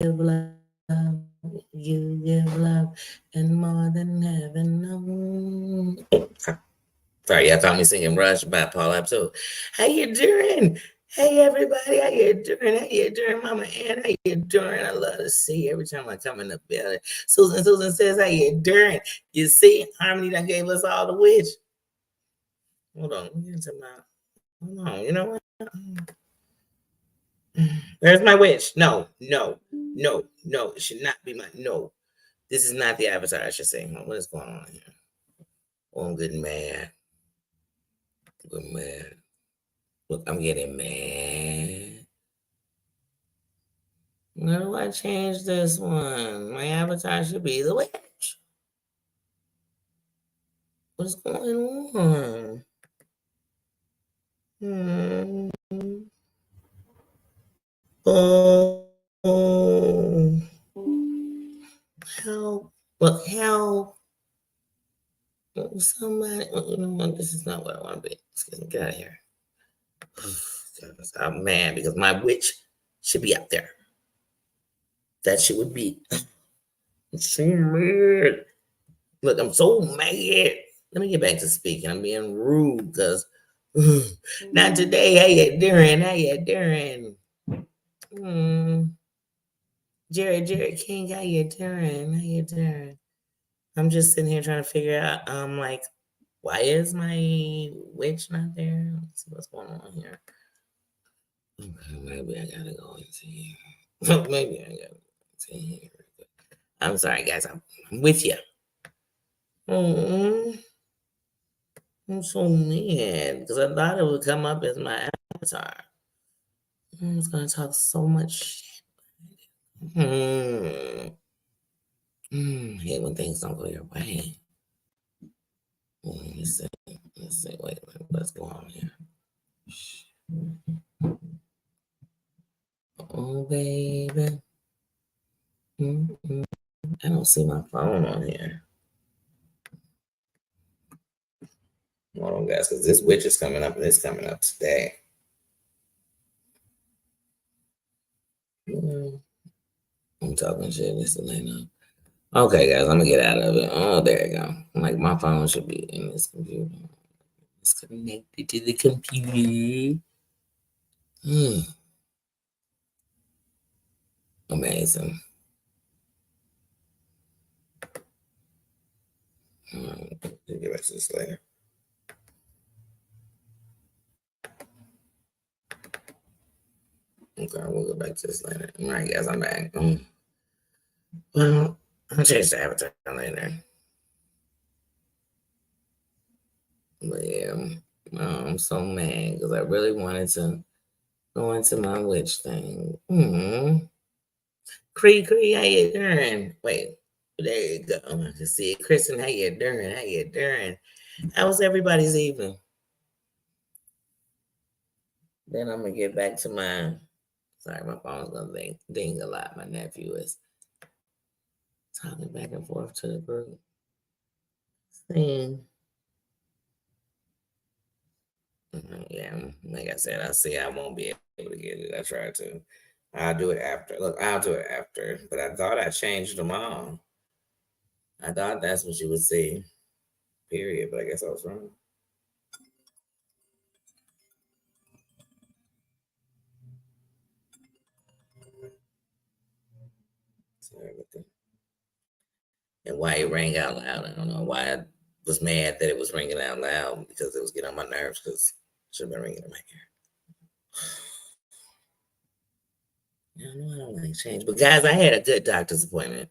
love, you give love, and more than heaven knows. Sorry, y'all caught me singing Rush by Paul Abdul. How you doing? Hey everybody, how you doing? How you doing, Mama Ann? How you doing? I love to see you every time I come in the building. Susan says, how you doing? You see, Harmony done gave us all the witch. Hold on, hold on, you know what? There's my witch. No. It should not be my no. This is not the avatar, I should say. What is going on here? Oh, I'm getting mad. Good mad. Look, I'm getting mad. How do I change this one? My avatar should be the witch. What's going on? Oh. Help. Look, help. Somebody. You know what? This is not what I want to be. Excuse me. Get out of here. I'm mad because my witch should be out there. That shit would be. I'm so mad. Look, I'm so mad. Let me get back to speaking. I'm being rude because not today. How you doing? How you doing? Jared King, how you doing? How you doing? I'm just sitting here trying to figure out, like, why is my witch not there? Let's see what's going on here. Okay, maybe I gotta go into here. Maybe I gotta go into here. I'm sorry, guys. I'm with you. I'm so mad because I thought it would come up as my avatar. I was gonna talk so much shit. Hate when things don't go your way. Let's see. Wait, what's going on here? Oh, baby. I don't see my phone on here. Hold on, guys, because this witch is coming up and it's coming up today. I'm talking shit. This is Elena. Okay, guys, I'm gonna get out of it. Oh, there you go. Like my phone should be in this computer. It's connected to the computer. Amazing. I'll get back to this later. Okay, we'll go back to this later. All right, guys, I'm back. Well, I'll change the avatar later. But yeah, I'm so mad because I really wanted to go into my witch thing. Cree, how you doing? Wait, there you go. I can see it. Kristen, how you doing? How you doing? How was everybody's evening? Then I'm gonna get back to my. Sorry, my phone's gonna ding a lot. My nephew is talking back and forth to the group. Yeah, like I said, I see I won't be able to get it. I tried to. I'll do it after. Look, I'll do it after. But I thought I changed them all. I thought that's what you would see. Period. But I guess I was wrong. Sorry about that. And why it rang out loud. I don't know why I was mad that it was ringing out loud because it was getting on my nerves because it should have been ringing in my ear. I know I don't like change. But guys, I had a good doctor's appointment.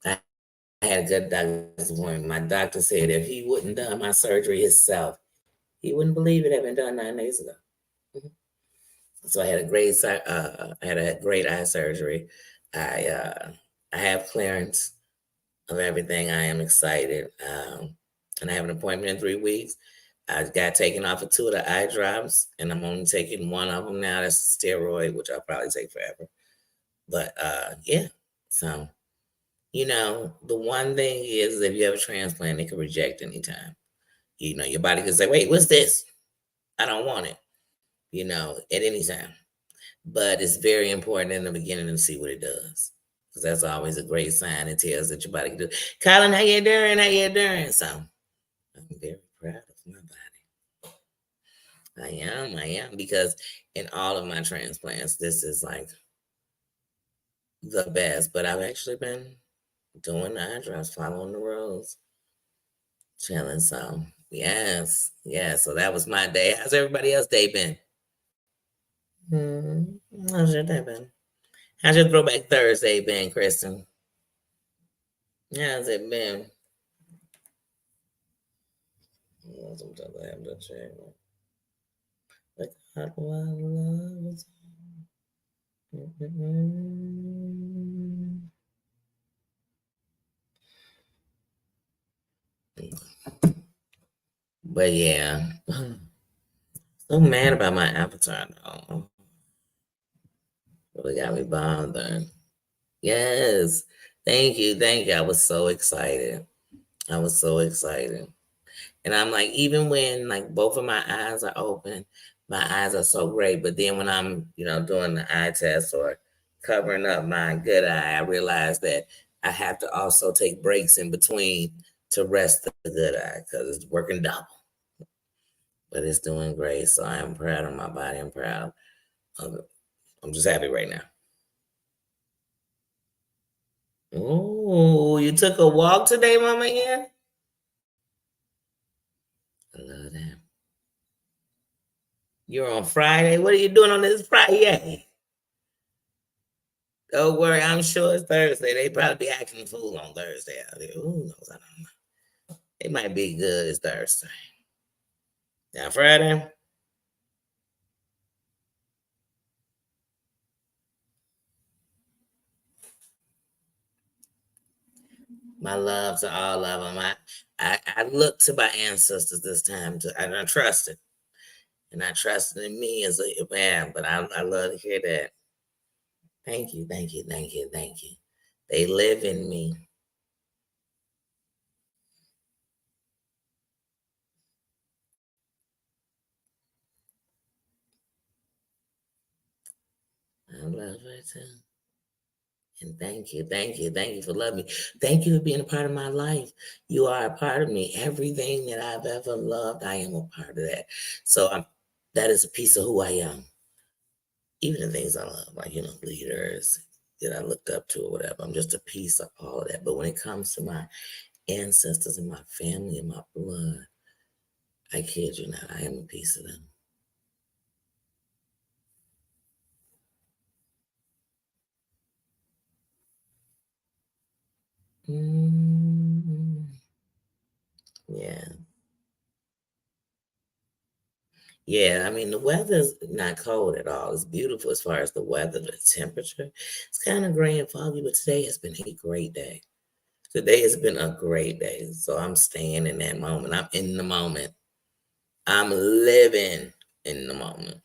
I had a good doctor's appointment. My doctor said if he wouldn't done my surgery himself, he wouldn't believe it had been done 9 days ago. So I had a great eye surgery. I have clearance of everything. I am excited. And I have an appointment in 3 weeks. I got taken off of 2 of the eye drops, and I'm only taking 1 of them now. That's a steroid, which I'll probably take forever. But yeah, so the one thing is if you have a transplant, they can reject anytime. Your body can say, "Wait, what's this? I don't want it." At any time. but it's very important in the beginning to see what it does. Because that's always a great sign. It tells that your body can do. Colin, how you doing? How you doing? So I'm very proud of my body. I am, because in all of my transplants, this is like the best. But I've actually been doing the eye drops, following the rules, chilling. So yes, yeah. So that was my day. How's everybody else day been? How's your day been? How's your Throwback Thursday been, Kristen? How's it been? Sometimes I have to check. Like hot wild love is. But yeah, so mad about my appetite though. Really got me bothered. Yes, thank you. I was so excited. I was so excited. And I'm like, even when like both of my eyes are open, my eyes are so great. But then when I'm, doing the eye test or covering up my good eye, I realize that I have to also take breaks in between to rest the good eye because it's working double. But it's doing great. So I am proud of my body. I'm proud of it. I'm just happy right now. Oh, you took a walk today, Mama Ann? I love that. You're on Friday. What are you doing on this Friday? Don't worry, I'm sure it's Thursday. They probably be acting fool on Thursday out there. Who knows? I don't know. It might be good as Thursday. Now Friday. My love to all of them. I look to my ancestors this time and I trust it. And I trusted in me as a man, but I love to hear that. Thank you, thank you, thank you, thank you. They live in me. I love it too. And thank you, thank you, thank you for loving me. Thank you for being a part of my life. You are a part of me. Everything that I've ever loved, I am a part of that. So that is a piece of who I am. Even the things I love, like, leaders that I looked up to or whatever. I'm just a piece of all of that. But when it comes to my ancestors and my family and my blood, I kid you not, I am a piece of them. Mm, yeah. Yeah, I mean, the weather's not cold at all. It's beautiful as far as the weather, the temperature. It's kind of gray and foggy, but today has been a great day. Today has been a great day. So I'm staying in that moment. I'm in the moment. I'm living in the moment.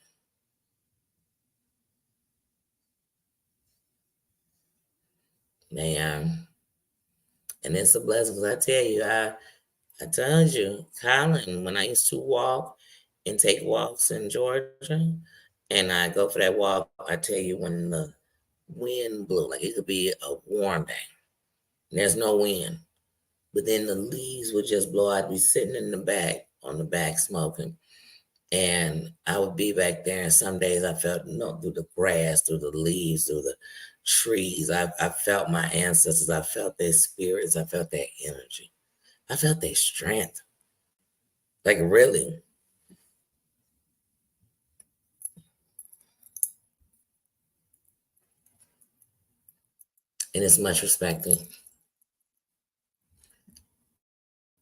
Man. And it's a blessing because I tell you, I told you, Colin, when I used to walk and take walks in Georgia, and I go for that walk, I tell you, when the wind blew, like it could be a warm day, and there's no wind, but then the leaves would just blow. I'd be sitting in the back, on the back smoking, and I would be back there, and some days I felt, through the grass, through the leaves, through the trees, I felt my ancestors, I felt their spirits, I felt their energy. I felt their strength. Like really. And it's much respected.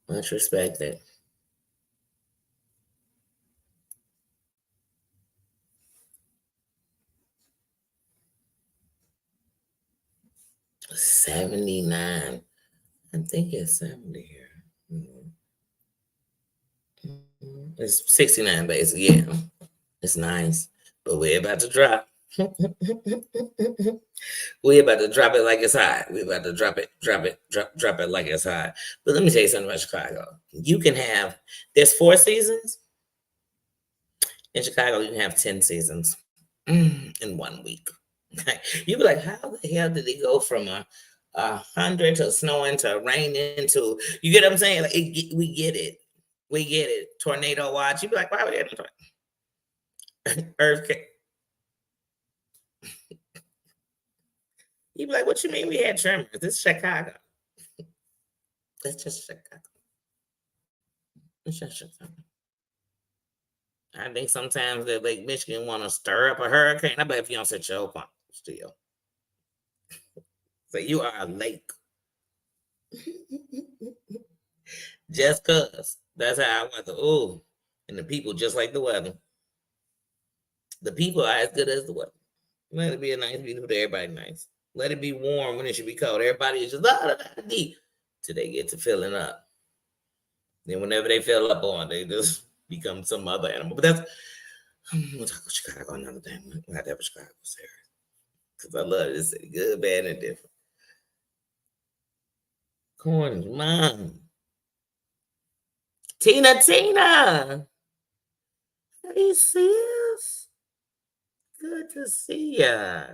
Much respected. 79. I think it's 70 here. It's 69 basically. Yeah. It's nice. But we're about to drop. We're about to drop it like it's hot. We're about to drop it like it's hot. But let me tell you something about Chicago. There's 4 seasons. In Chicago, you can have 10 seasons. in 1 week. You be like, how the hell did it go from a 100 to snowing to raining to, you get what I'm saying? Like, we get it. We get it. Tornado watch. You be like, why would it earthquake? You be like, what you mean we had tremors? This is Chicago. That's just Chicago. It's just Chicago. I think sometimes that Lake Michigan want to stir up a hurricane. I bet if you don't set your pump still. So you are a lake. Just cause. That's how I weather. Oh, and the people just like the weather. The people are as good as the weather. Let it be a nice, beautiful day. Everybody nice. Let it be warm when it should be cold. Everybody is just till they get to filling up. Then whenever they fill up on, they just become some other animal. But that's we'll talk about Chicago another day. We'll have to have a Chicago series. Because I love this city. Good, bad, and different. Corn's mom. Tina. Hey, sis. Good to see ya.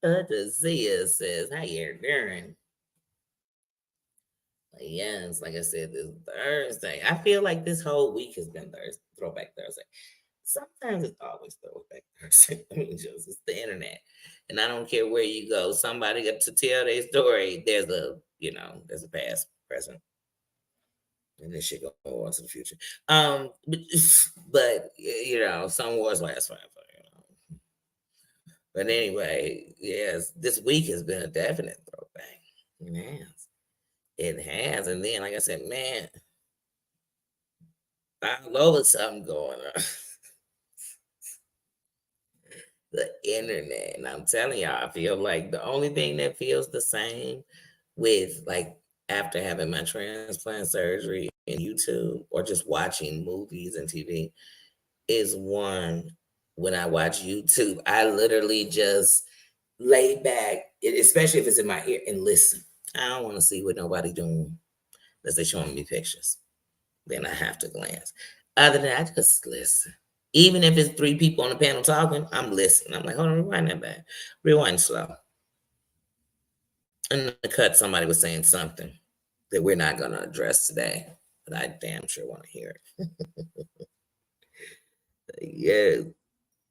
Good to see you, sis. How you doing? Yes, like I said, this Thursday. I feel like this whole week has been Thursday, Throwback Thursday. Sometimes it's always Throwback Thursday. I mean, just it's the internet, and I don't care where you go. Somebody got to tell their story. There's a past, present, and this shit go on to the future. But some wars last forever. But anyway, yes, this week has been a definite throwback. It has. It has. And then, like I said, man, all over something going on. The internet. And I'm telling y'all, I feel like the only thing that feels the same with like after having my transplant surgery in YouTube or just watching movies and TV is one, when I watch YouTube, I literally just lay back, especially if it's in my ear, and listen. I don't want to see what nobody doing unless they're showing me pictures. Then I have to glance. Other than that, I just listen. Even if it's 3 people on the panel talking, I'm listening. I'm like, hold on, rewind that back. Rewind slow. And the cut, somebody was saying something that we're not going to address today, but I damn sure want to hear it.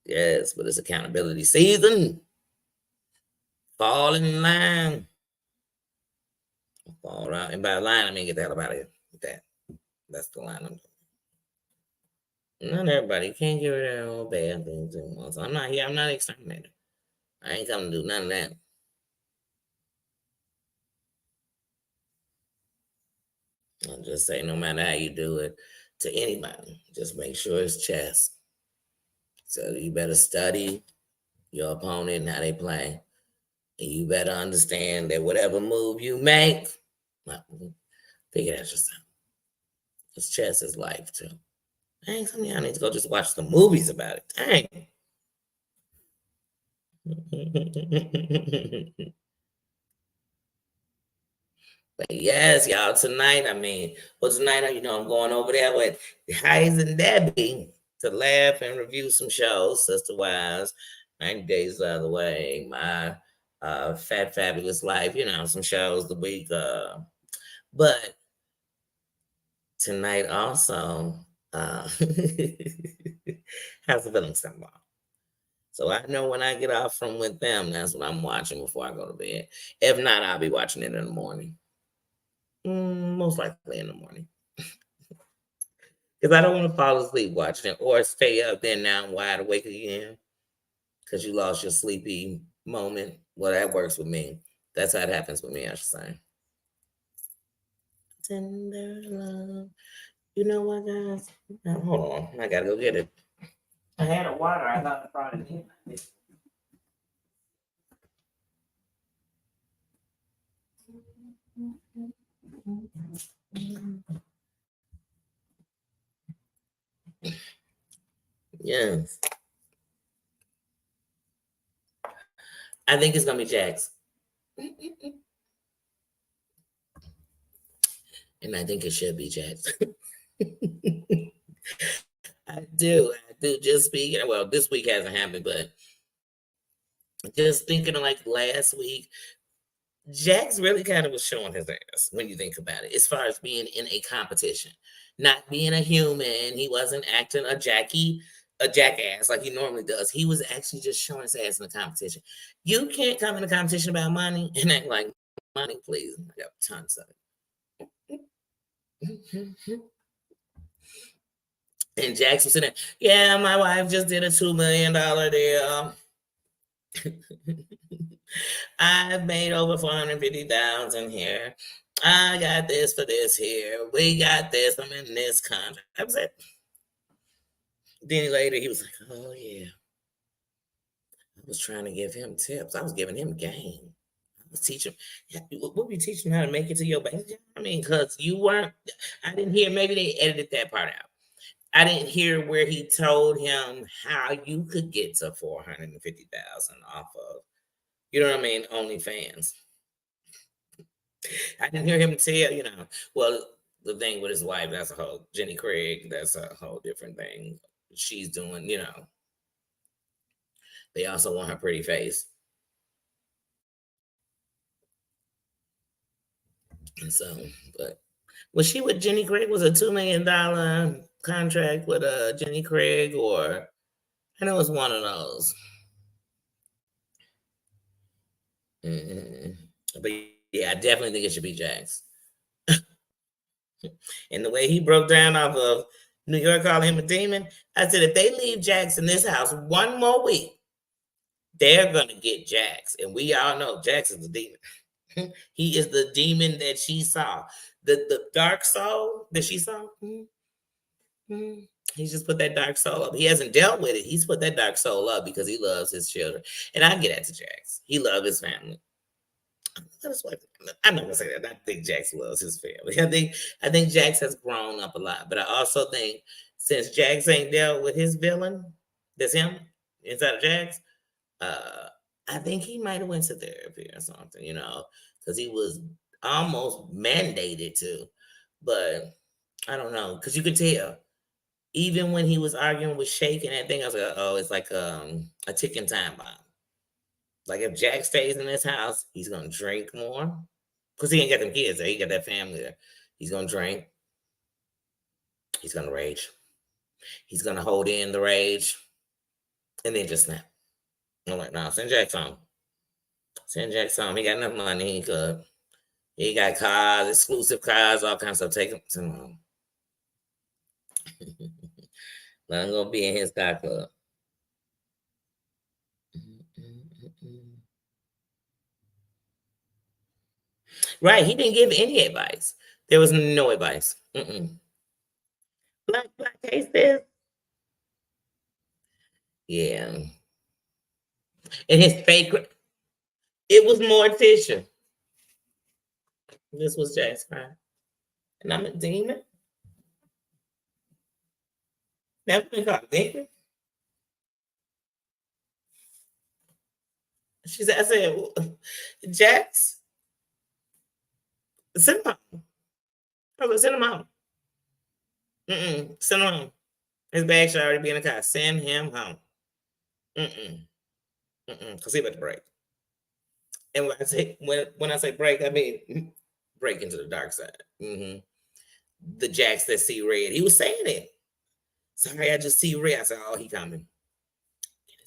Yes, but it's accountability season. Fall in line. Fall out. And by line, I mean get the hell out of here with that. That's the line I'm doing. Not everybody. Can't get rid of all bad things at once. I'm not here. I'm not exterminator. I ain't coming to do none of that. I'll just say no matter how you do it to anybody, just make sure it's chess. So you better study your opponent and how they play. And you better understand that whatever move you make, figure that yourself. Because chess is life too. Dang, some of y'all need to go just watch the movies about it. Dang. But yes, y'all, tonight, tonight, I'm going over there with Heiz and Debbie to laugh and review some shows, Sister Wives, 90 Days the Other Way, My Fat Fabulous Life, some shows the week. But tonight also, House of Feelings come on. So I know when I get off from with them, that's what I'm watching before I go to bed. If not, I'll be watching it in the morning. Most likely in the morning. Because I don't want to fall asleep watching it or stay up there now I'm wide awake again because you lost your sleepy moment. Well, that works with me. That's how it happens with me, I should say. Tender love. You know what, guys? Now, hold on. I got to go get it. I had a water. I thought I brought it in. Yes. I think it's going to be Jax. And I think it should be Jax. I do. dude, just speaking. Well, this week hasn't happened, but just thinking of like last week, Jax really kind of was showing his ass when you think about it, as far as being in a competition, not being a human. He wasn't acting a jackass like he normally does. He was actually just showing his ass in the competition. You can't come in a competition about money and act like money, please. I got tons of it. And Jax was sitting there, yeah, my wife just did a $2 million deal. I've made over 450,000 here. I got this for this here. We got this. I'm in this contract. That was it. Then later he was like, oh yeah. I was trying to give him tips. I was giving him game. I was teaching what were you teaching him how to make it to your bank? I mean, because you weren't, I didn't hear, maybe they edited that part out. I didn't hear where he told him how you could get to 450,000 off of, you know what I mean, OnlyFans. I didn't hear him tell, well, the thing with his wife, that's a whole Jenny Craig, that's a whole different thing. She's doing, they also want her pretty face. And so, but was she with Jenny Craig? Was a $2 million contract with Jenny Craig, or I know it's one of those. But yeah, I definitely think it should be Jax. And the way he broke down off of New York calling him a demon, I said, if they leave Jax in this house one more week, they're gonna get Jax. And we all know Jax is the demon. He is the demon that she saw. The dark soul that she saw. He's just put that dark soul up. He hasn't dealt with it. He's put that dark soul up because he loves his children. And I get that to Jax. He loves his family. I'm not gonna say that. I think Jax loves his family. I think Jax has grown up a lot. But I also think since Jax ain't dealt with his villain, that's him inside of Jax, I think he might have went to therapy or something, because he was almost mandated to. But I don't know, because you could tell. Even when he was arguing with Shake and that thing, I was like, oh, it's like a ticking time bomb. Like if Jack stays in this house, he's gonna drink more. Because he ain't got them kids there. He got that family there. He's gonna drink. He's gonna rage. He's gonna hold in the rage. And then just snap. I'm like, no, send Jack home. Send Jack home. He got enough money. He could. He got cars, exclusive cars, all kinds of stuff. Take him home. Let him go be in his car club. Right. He didn't give any advice. There was no advice. Black taste this. Yeah. And his fake, it was Morticia. This was Jack's crime. And I'm a demon. Never been called a demon. She said, I said, well, Jax, send him home. I was like, send him home. Send him home. His bag should already be in the car. Send him home. Because he about to break. And when I say break, I mean break into the dark side. The Jax that see red. He was saying it. Sorry, I just see red. I said, oh, he coming. Get him.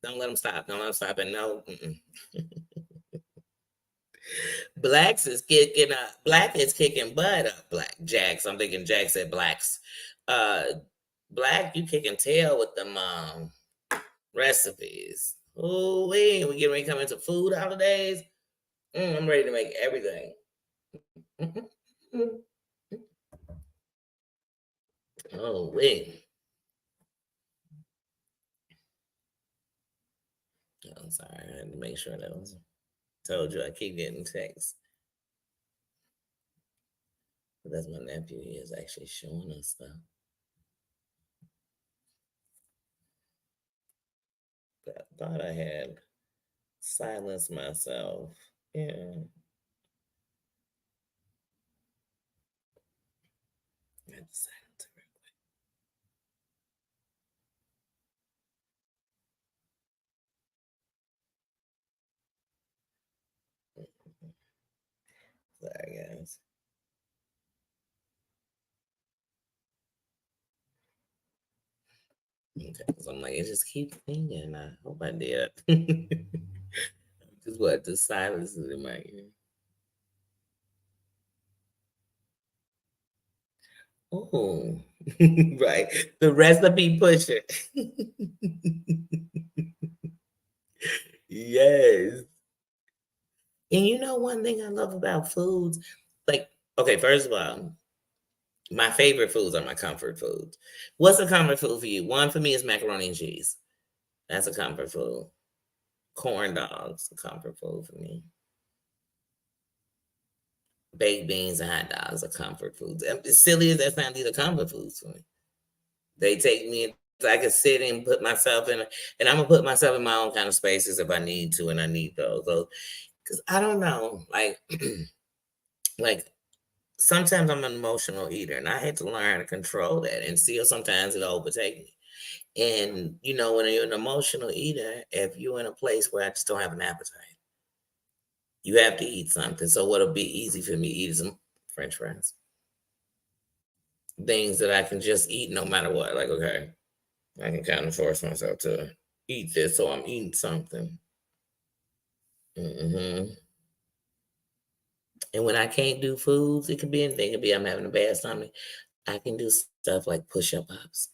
Don't let him stop. Don't let him stop. And no. Blacks is kicking up. Black is kicking butt up. Black Jax. I'm thinking Jax said blacks. Black, you kicking tail with them recipes. Oh, we getting ready to come into food holidays. I'm ready to make everything. Oh, wait. I'm sorry. I had to make sure that was. Told you I keep getting texts. But that's my nephew. He is actually showing us stuff. I thought I had silenced myself. Yeah. I had to silence it real quick. Sorry, guys. Okay, so I'm like, it just keeps thinking. I hope I did. Just what the silence is in my ear. Oh, right. The recipe pusher. Yes. And you know one thing I love about foods? Like, okay, first of all, my favorite foods are my comfort foods. What's a comfort food for you? One for me is macaroni and cheese. That's a comfort food. Corn dogs, a comfort food for me. Baked beans and hot dogs are comfort foods. As silly as that sounds, these are comfort foods for me. They take me. I can sit and put myself in, and I'm gonna put myself in my own kind of spaces if I need to, and I need those. So, because I don't know, like sometimes I'm an emotional eater, and I had to learn how to control that, and still sometimes it overtake me. And when you're an emotional eater, if you're in a place where I just don't have an appetite, you have to eat something. So what'll be easy for me to eat is some French fries, things that I can just eat no matter what. Like, okay, I can kind of force myself to eat this, so I'm eating something. hmm And when I can't do foods, it could be anything. It could be I'm having a bad stomach. I can do stuff like push-up ups.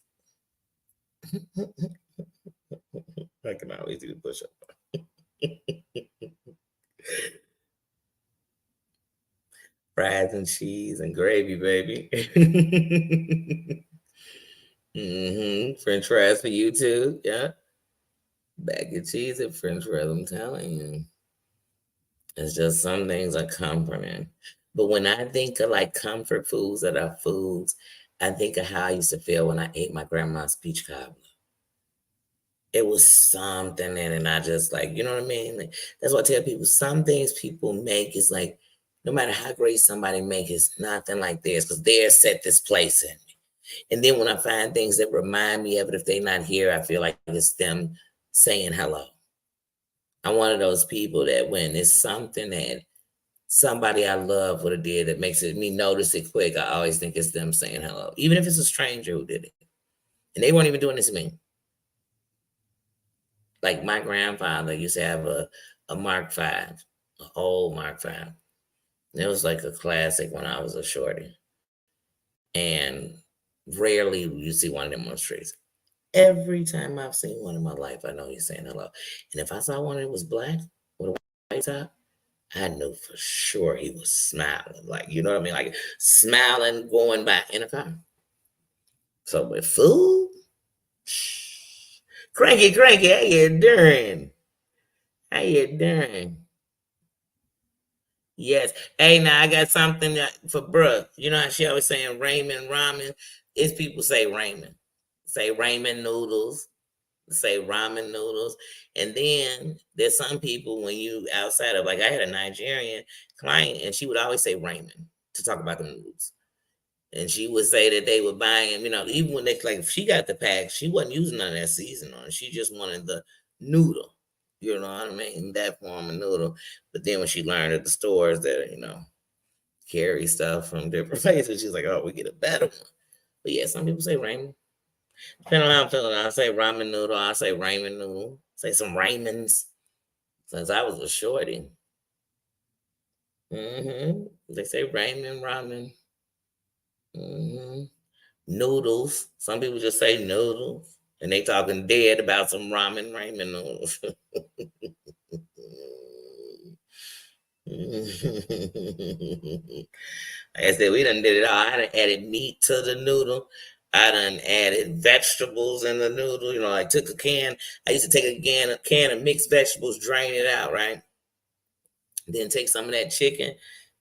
I can always do push-up. Fries and cheese and gravy, baby. French fries for you too. Yeah. Bag of cheese and French fries. I'm telling you. It's just some things are comforting. But when I think of like comfort foods that are foods, I think of how I used to feel when I ate my grandma's peach cobbler. It was something in it, and I just like, you know what I mean? Like, that's what I tell people. Some things people make is like, no matter how great somebody make, it's nothing like theirs because theirs set this place in me. And then when I find things that remind me of it, if they're not here, I feel like it's them saying hello. I'm one of those people that when it's something that somebody I love would have did that makes it me notice it quick, I always think it's them saying hello, even if it's a stranger who did it. And they weren't even doing this to me. Like my grandfather used to have a Mark Five, an old Mark Five. It was like a classic when I was a shorty. And rarely you see one of them on the streets. Every time I've seen one in my life, I know he's saying hello. And if I saw one that was black with a white top, I knew for sure he was smiling. Like, you know what I mean? Like smiling going by in a car. So with food, cranky, cranky, how you doing? How you doing? Yes. Hey, now I got something for Brooke. You know how she always saying ramen ramen? It's people say ramen. Say ramen noodles. Say ramen noodles. And then there's some people when you outside of like I had a Nigerian client and she would always say ramen to talk about the noodles. And she would say that they were buying, even when they like she got the pack, she wasn't using none of that seasoning on it. She just wanted the noodle. You know what I mean? That form of noodle. But then when she learned at the stores that, carry stuff from different places, she's like, oh, we get a better one. But yeah, some people say ramen. Depending on how I'm feeling, I say ramen noodle, I say ramen noodle, say some ramens. Since I was a shorty. They say ramen, ramen. hmm Noodles. Some people just say noodles. And they talking dead about some ramen noodles. Like I said, we done did it all. I done added meat to the noodle. I done added vegetables in the noodle. I took a can. I used to take a can of mixed vegetables, drain it out, right? Then take some of that chicken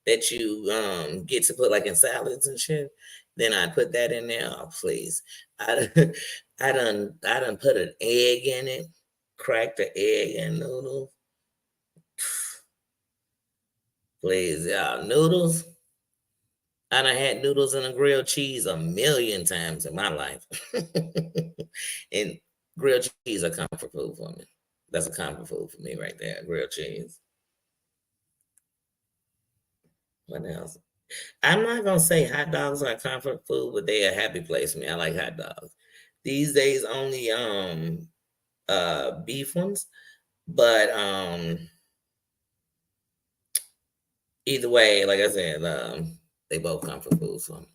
that you get to put like in salads and shit. Then I put that in there. Oh, please. I done, I done put an egg in it, cracked the egg in noodles. Please, y'all. Noodles. I done had noodles and a grilled cheese a million times in my life. And grilled cheese a comfort food for me. That's a comfort food for me right there. Grilled cheese. What else? I'm not gonna say hot dogs are comfort food, but they a happy place for me. I like hot dogs. These days only beef ones, but either way, like I said, they both comfort foods for me.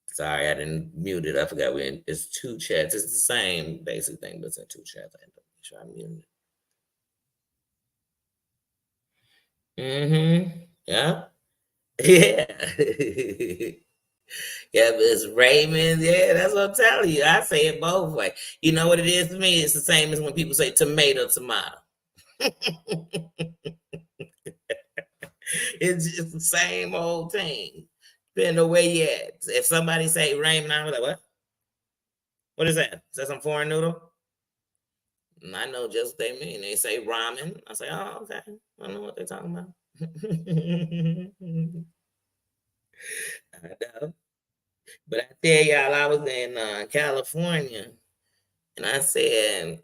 Sorry, I didn't mute it. I forgot it's two chats. It's the same basic thing, but it's in two chats. I had to make sure I muted it. Mm-hmm. Yeah. Yeah. Yeah, but it's Raymond. Yeah, that's what I'm telling you. I say it both ways. You know what it is to me? It's the same as when people say tomato, tomato. It's just the same old thing. Depending on where you at. If somebody say Raymond, I'm like, what? What is that? Is that some foreign noodle? And I know just what they mean. They say ramen. I say, oh, okay. I know what they're talking about. I know. But I tell y'all, I was in California, and I said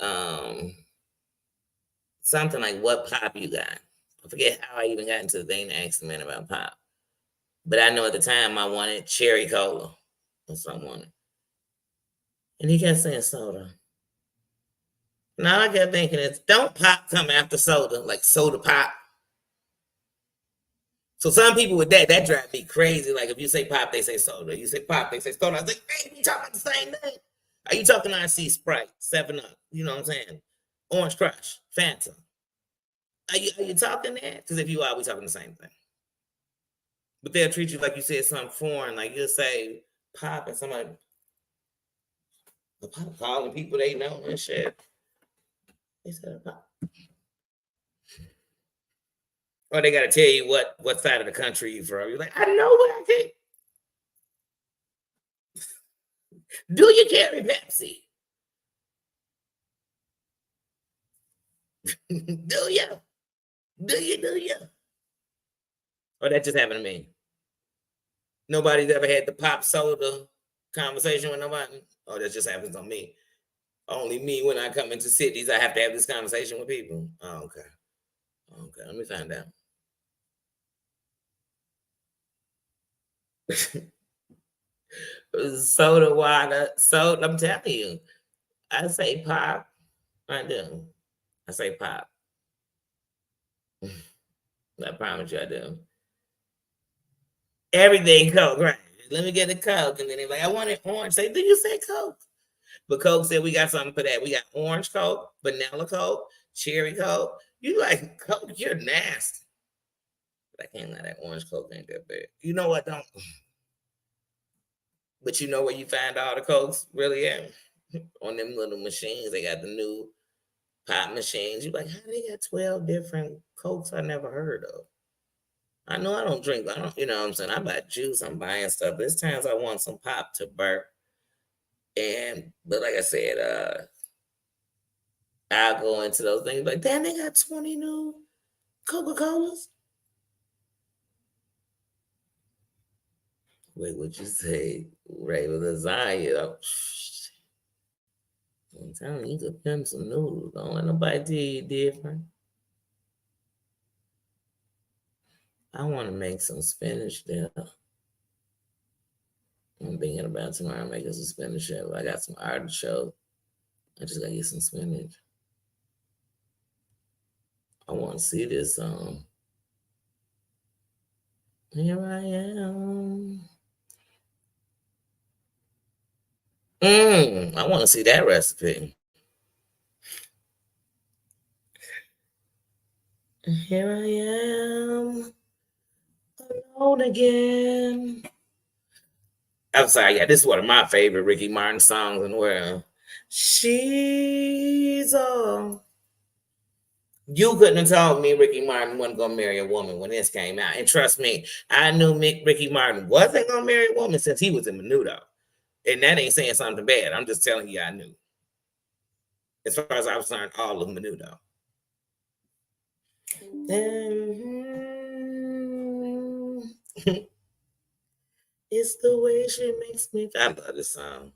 something like, "What pop you got?" I forget how I even got into the thing to ask the man about pop, but I know at the time I wanted cherry cola or something, and he kept saying soda. Now I kept thinking, it's don't pop come after soda, like soda pop. So some people with that drive me crazy. Like if you say pop, they say soda. You say pop, they say soda. I was like, hey, we talking about the same thing. Are you talking IC Sprite, 7 Up? You know what I'm saying? Orange Crush, Fanta. Are you talking that? Because if you are, we talking the same thing. But they'll treat you like you said something foreign. Like you'll say pop and somebody pop calling people they know and shit. They said pop. Or they gotta tell you what side of the country you from. You're like, I know what I think. Do you carry Pepsi? Do you? Do you? Or that just happened to me. Nobody's ever had the pop soda conversation with nobody. Oh, that just happens on me. Only me when I come into cities, I have to have this conversation with people. Oh, okay. Okay, let me find out. Soda water. So I'm telling you, I say pop. I do. I say pop. I promise you I do. Everything Coke, right? Let me get a Coke. And then they're like, I want it orange. Say, do you say Coke? But Coke said we got something for that. We got orange Coke, vanilla Coke, cherry Coke. You like Coke, you're nasty. But I can't lie, that orange Coke ain't that bad. You know what? Don't. But you know where you find all the Cokes really at? On them little machines. They got the new pop machines. You like, how they got 12 different Cokes I never heard of? I know I don't drink. I don't, you know what I'm saying? I buy juice, I'm buying stuff. There's times I want some pop to burp. But like I said, I'll go into those things like, damn, they got 20 new Coca-Colas. Wait, what you say? Regular lasagna. I'm telling you, you could pimp some noodles. Don't let nobody tell you different. I want to make some spinach there. I'm thinking about tomorrow making some spinach there. I got some artichoke. I just gotta get some spinach. I want to see this. Here I am. I want to see that recipe. Here I am alone again. I'm sorry, yeah, this is one of my favorite Ricky Martin songs in the world. She's all. You couldn't have told me Ricky Martin wasn't gonna marry a woman when this came out. And trust me, I knew Ricky Martin wasn't gonna marry a woman since he was in Menudo. And that ain't saying something bad. I'm just telling you I knew. As far as I was concerned, all of Menudo. It's the way she makes me. I love this song.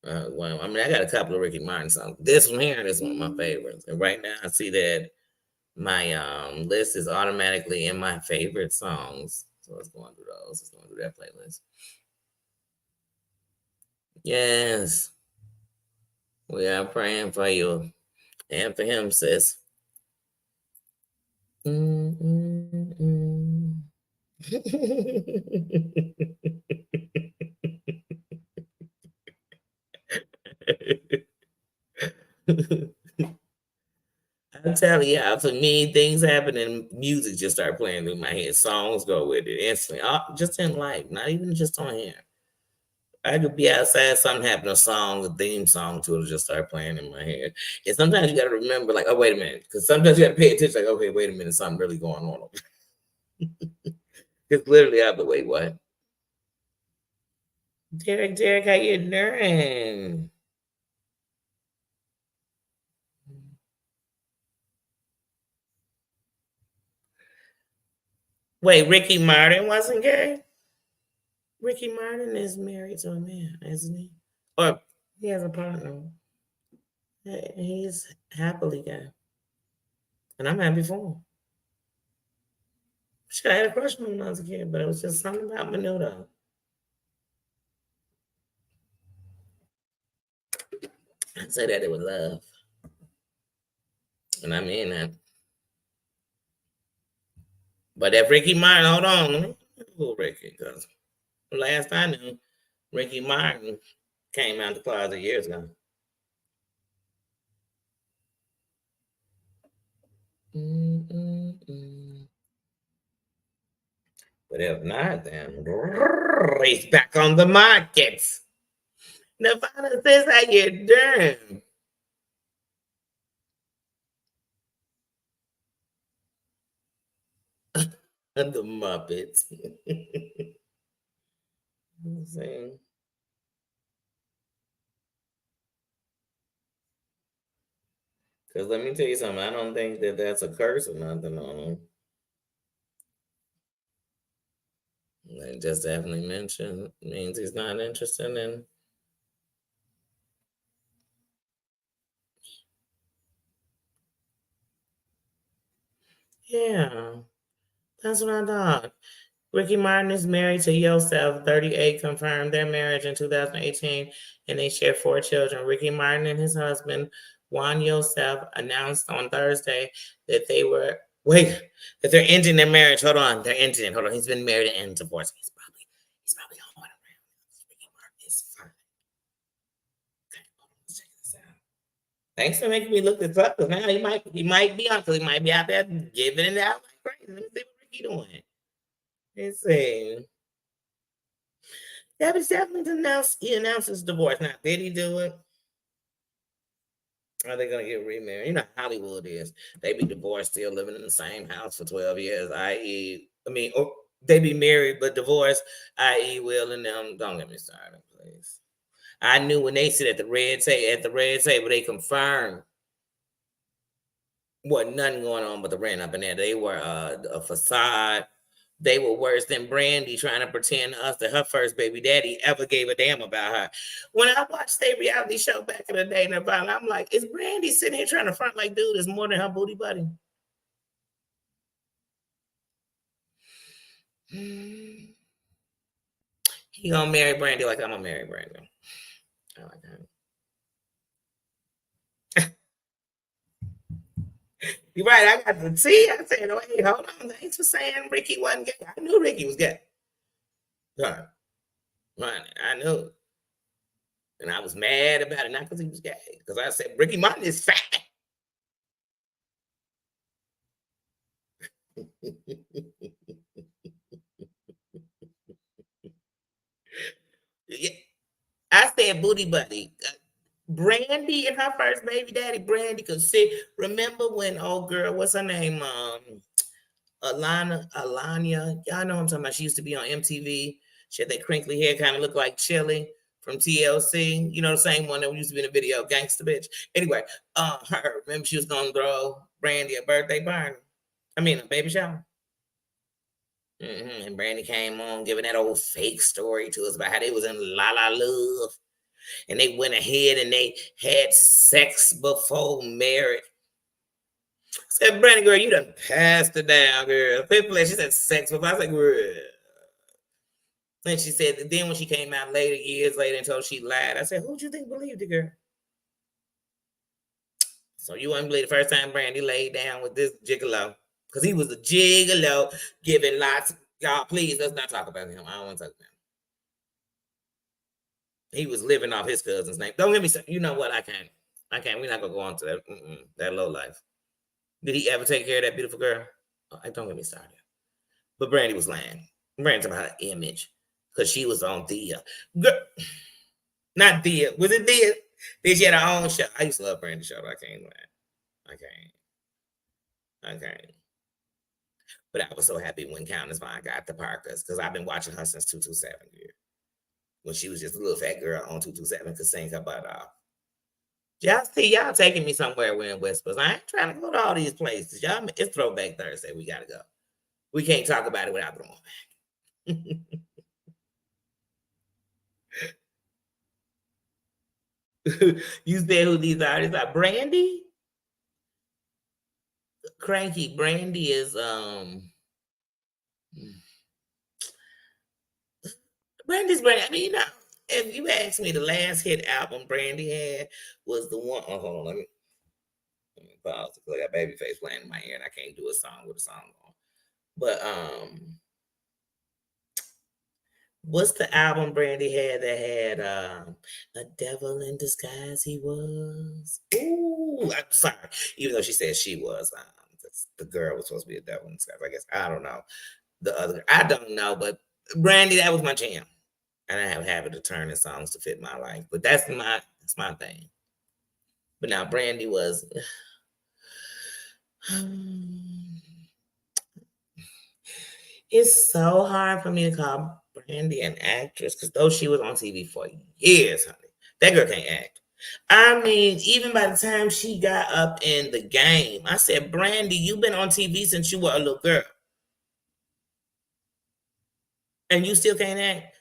Well, I mean, I got a couple of Ricky Martin songs. This one here is one of my favorites. And right now, I see that list is automatically in my favorite songs. So let's go on through those. Let's go on through that playlist. Yes. We are praying for you and for him, sis. I'm telling you, for me, things happen and music just start playing through my head. Songs go with it instantly. Just in life, not even just on here. I could be outside, something happen, a theme song to it will just start playing in my head. And sometimes you got to remember, like, oh, wait a minute. Because sometimes you got to pay attention, like, okay, wait a minute, something really going on. It's literally out the way, what? Derek, how you doing? Wait, Ricky Martin wasn't gay? Ricky Martin is married to a man, isn't he? Or he has a partner. He's happily gay. And I'm happy for him. Shit, I had a crush on him when I was a kid, but it was just something about Menudo. I say that it was love. And I mean that. But that Ricky Martin, hold on, let me Google Ricky, because last I knew, Ricky Martin came out the closet years ago. But if not, then he's back on the market. Nirvana says how you doing. The Muppets. Because let me tell you something, I don't think that that's a curse or nothing on him. They just definitely mentioned means he's not interested in. Yeah, that's what I thought. Ricky Martin is married to Yosef, 38, confirmed their marriage in 2018, and they share 4 children. Ricky Martin and his husband, Juan Yosef, announced on Thursday that that they're ending their marriage. Hold on, they're ending it. Hold on, he's been married and divorced. He's probably on around. Ricky Martin is fine. Okay, hold on, let's check this out. Thanks for making me look this up, because now he might be on, because he might be out there giving it out like crazy. Let me see what Ricky doing. Let's see. Yeah, but definitely he announced his divorce. Now, did he do it? Are they gonna get remarried? You know how Hollywood is. They be divorced, still living in the same house for 12 years, i.e., or they be married but divorced, i.e., Will and them. Don't get me started, please. I knew when they sit at the red table, they confirmed wasn't nothing going on but the rent up in there. They were a facade. They were worse than Brandy trying to pretend to us that her first baby daddy ever gave a damn about her. When I watched their reality show back in the day, Nirvana, I'm like, is Brandy sitting here trying to front like, dude, is more than her booty buddy? He gonna marry Brandy like I'm gonna marry Brandy. I like that. You're right. I got the tea. I said, wait, hold on. Thanks for saying Ricky wasn't gay. I knew Ricky was gay. Right. I knew. And I was mad about it, not because he was gay, because I said Ricky Martin is fat. Yeah, I said booty buddy. Brandy and her first baby daddy, Brandy, could sit. Remember when old girl, what's her name? Alania. Y'all know what I'm talking about. She used to be on MTV. She had that crinkly hair, kind of looked like Chili from TLC. You know, the same one that used to be in the video, Gangsta Bitch. Anyway, her. Remember she was gonna throw Brandy a birthday party. A baby shower. And Brandy came on giving that old fake story to us about how they was in La La Love, and they went ahead and they had sex before marriage. said, Brandy, girl, you done passed it down, girl. Fifth place, she said sex before. I was like, girl. And she said, then when she came out later, years later, and told she lied, I said, who'd you think believed the girl? So you wouldn't believe the first time Brandy laid down with this gigolo. Because he was a gigolo, giving lots. Y'all, please, let's not talk about him. I don't want to talk about him. He was living off his cousin's name. Don't get me, you know what? I can't. We're not going to go on to that. That low life. Did he ever take care of that beautiful girl? Oh, don't get me started. But Brandy was lying. Brandy talking about her image. Because she was on Thea. Girl, not Thea. Was it Thea? She had her own show. I used to love Brandy's show, but I can't lie. I can't. But I was so happy when Countess Vaughn got the Parkers because I've been watching her since 227 years. When she was just a little fat girl on 227 could sing her butt off. Y'all taking me somewhere we're in Whispers. I ain't trying to go to all these places. Y'all, it's Throwback Thursday. We got to go. We can't talk about it without throwing back. You said who these artists are? Brandy? Cranky. Brandy is Brandy's Brandy. I mean, you know, if you ask me, the last hit album Brandy had was the one. Oh, hold on, let me pause because I got Babyface playing in my ear and I can't do a song with a song on. But what's the album Brandy had that had A Devil in Disguise? He was. Ooh, I'm sorry. Even though she said she was, the girl was supposed to be a devil in disguise. I guess I don't know. The other, I don't know, but Brandy, that was my jam. And I have a habit of turning songs to fit my life, but that's my thing. But now Brandy was. It's so hard for me to call Brandy an actress because though she was on TV for years, honey, that girl can't act. I mean, even by the time she got up in the game, I said, Brandy, you've been on TV since you were a little girl. And you still can't act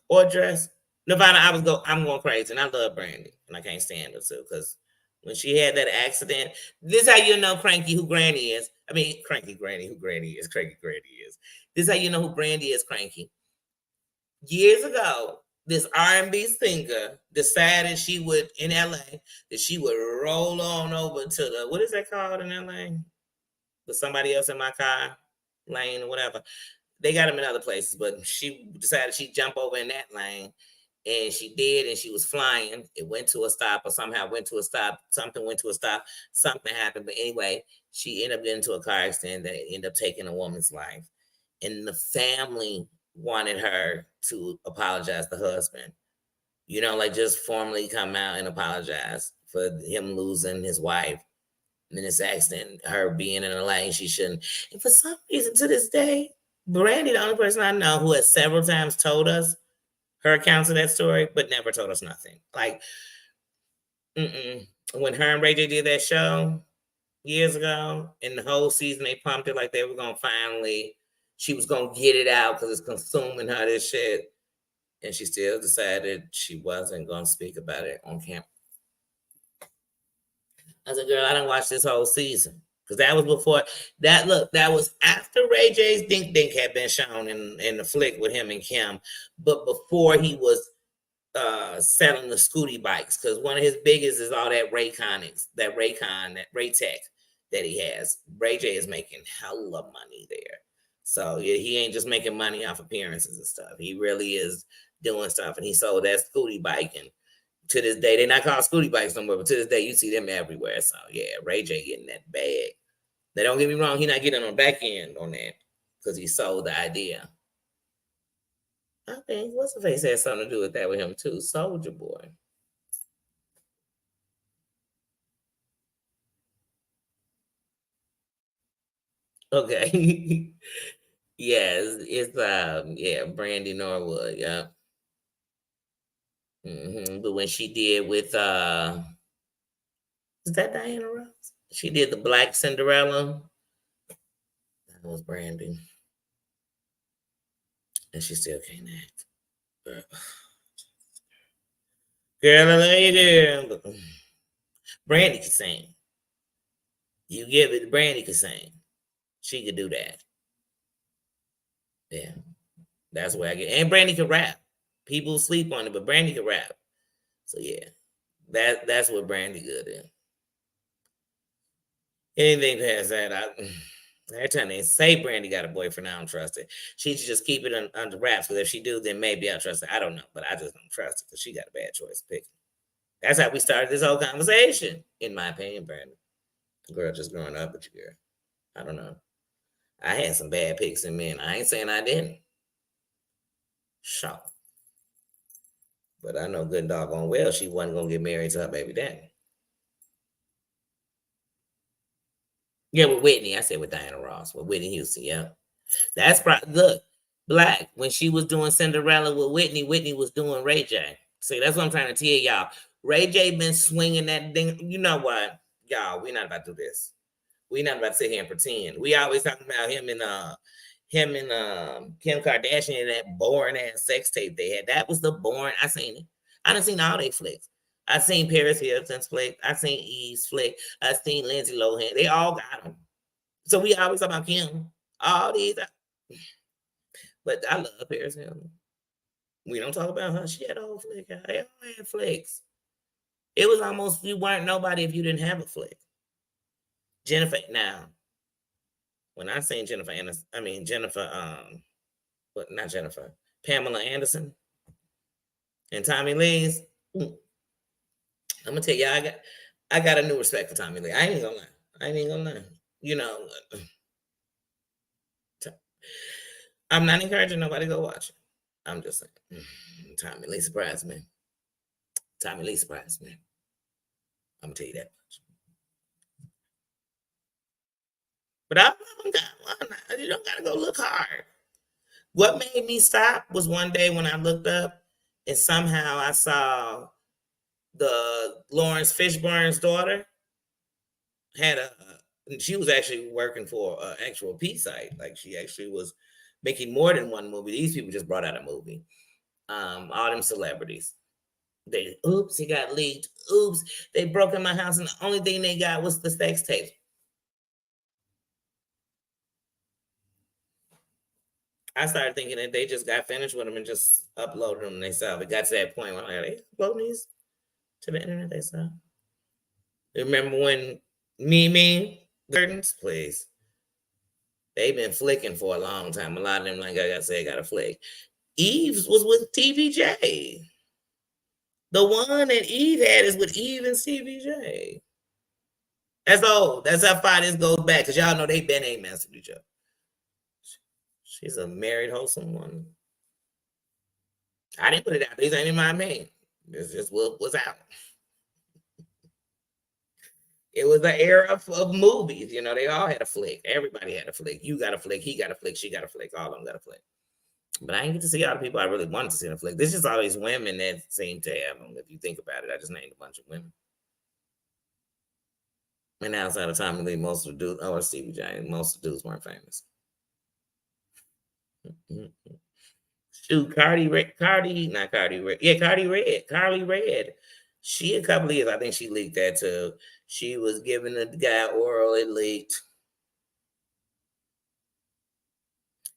or dress. Nirvana, I'm going crazy. And I love Brandy. And I can't stand her too. Because when she had that accident, this is how you know Cranky who Granny is. I mean, Cranky Granny who Granny is. Cranky Granny is. This is how you know who Brandy is, Cranky. Years ago, this R&B singer decided she would, in LA, that she would roll on over to the, what is that called in LA? With somebody else in my car, lane or whatever. They got them in other places, but she decided she'd jump over in that lane. And she did, and she was flying. It went to a stop, or somehow went to a stop. Something went to a stop. Something happened. But anyway, she ended up getting into a car accident that ended up taking a woman's life. And the family wanted her to apologize to the husband. You know, like just formally come out and apologize for him losing his wife in this accident, her being in a lane she shouldn't. And for some reason, to this day, Brandy, the only person I know who has several times told us her accounts of that story, but never told us nothing. Like, when her and Ray J did that show years ago, and the whole season they pumped it like they were gonna finally, she was gonna get it out because it's consuming her this shit, and she still decided she wasn't gonna speak about it on camera. I said, girl, I didn't watch this whole season. Because that was before that. Look, that was after Ray J's Dink Dink had been shown in the flick with him and Kim, but before he was selling the Scooty bikes. Because one of his biggest is all that Rayconics, that Raytech that he has. Ray J is making hella money there. So yeah, he ain't just making money off appearances and stuff. He really is doing stuff. And he sold that Scooty bike, and to this day, they're not called Scooty bikes no more, but to this day, you see them everywhere. So yeah, Ray J getting that bag. Now, don't get me wrong, he's not getting on the back end on that because he sold the idea. I think what's the face had something to do with that with him too. Soulja Boy. Okay. Yes, it's yeah, Brandy Norwood, yeah. But when she did with is that Diana Ross? She did the Black Cinderella. That was Brandy. And she still can't act. Girl, I love you, girl. Brandy can sing. You give it, Brandy could sing. She could do that. Yeah. That's where I get. And Brandy can rap. People sleep on it, but Brandy can rap. So yeah. That's what Brandy good in. Anything past that, every time they say Brandy got a boyfriend, I don't trust it. She should just keep it under wraps. Because if she do, then maybe I'll trust it. I don't know, but I just don't trust it because she got a bad choice picking. That's how we started this whole conversation, in my opinion, Brandy. Girl, just growing up with you, girl. I don't know. I had some bad picks in men. I ain't saying I didn't. Sure. But I know good doggone well she wasn't gonna get married to her baby daddy. Yeah, with Whitney. I said with Diana Ross, with Whitney Houston. Yeah, that's probably look. Black when she was doing Cinderella with Whitney, Whitney was doing Ray J. See, that's what I'm trying to tell y'all. Ray J been swinging that thing. You know what, y'all? We're not about to do this. We're not about to sit here and pretend. We always talking about him and Kim Kardashian and that boring ass sex tape they had. That was the boring. I seen it. I done seen all they flicks. I seen Paris Hilton's flick. I seen Eve's flick. I seen Lindsay Lohan. They all got them. So we always talk about Kim. All these. But I love Paris Hilton. We don't talk about her. She had a whole flick. They all had flicks. It was almost you weren't nobody if you didn't have a flick. Jennifer. Now, when I seen Jennifer Aniston, I mean Jennifer. But not Jennifer. Pamela Anderson and Tommy Lee's. I'm gonna tell you, I got a new respect for Tommy Lee. I ain't gonna lie. You know, I'm not encouraging nobody to go watch it. I'm just saying, Tommy Lee surprised me. Tommy Lee surprised me. I'm gonna tell you that much. But you don't gotta go look hard. What made me stop was one day when I looked up and somehow I saw the Lawrence Fishburne's daughter had she was actually working for an actual P site. Like she actually was making more than one movie. These people just brought out a movie. All them celebrities. He got leaked. Oops, they broke in my house, and the only thing they got was the sex tape. I started thinking that they just got finished with them and just uploaded them themselves. It got to that point where I'm like, they uploading these to the internet themselves. Remember when Mimi curtains, please. They've been flicking for a long time. A lot of them, like I got a flick. Eve's was with TVJ. The one that Eve had is with Eve and TVJ. That's old. That's how far this goes back. Because y'all know they been ain't messing with each other. She's a married, wholesome woman. I didn't put it out. These ain't in my name. This just what was out. It was the era of movies. You know, they all had a flick. Everybody had a flick. You got a flick. He got a flick. She got a flick. All of them got a flick. But I didn't get to see all the people I really wanted to see in a flick. This is all these women that seem to have them. If you think about it, I just named a bunch of women. And outside of Tommy Lee, most of the dudes, or Stevie J, most of the dudes weren't famous. Shoot, Carly Red. She a couple of years, I think she leaked that too. She was giving the guy oral, it leaked.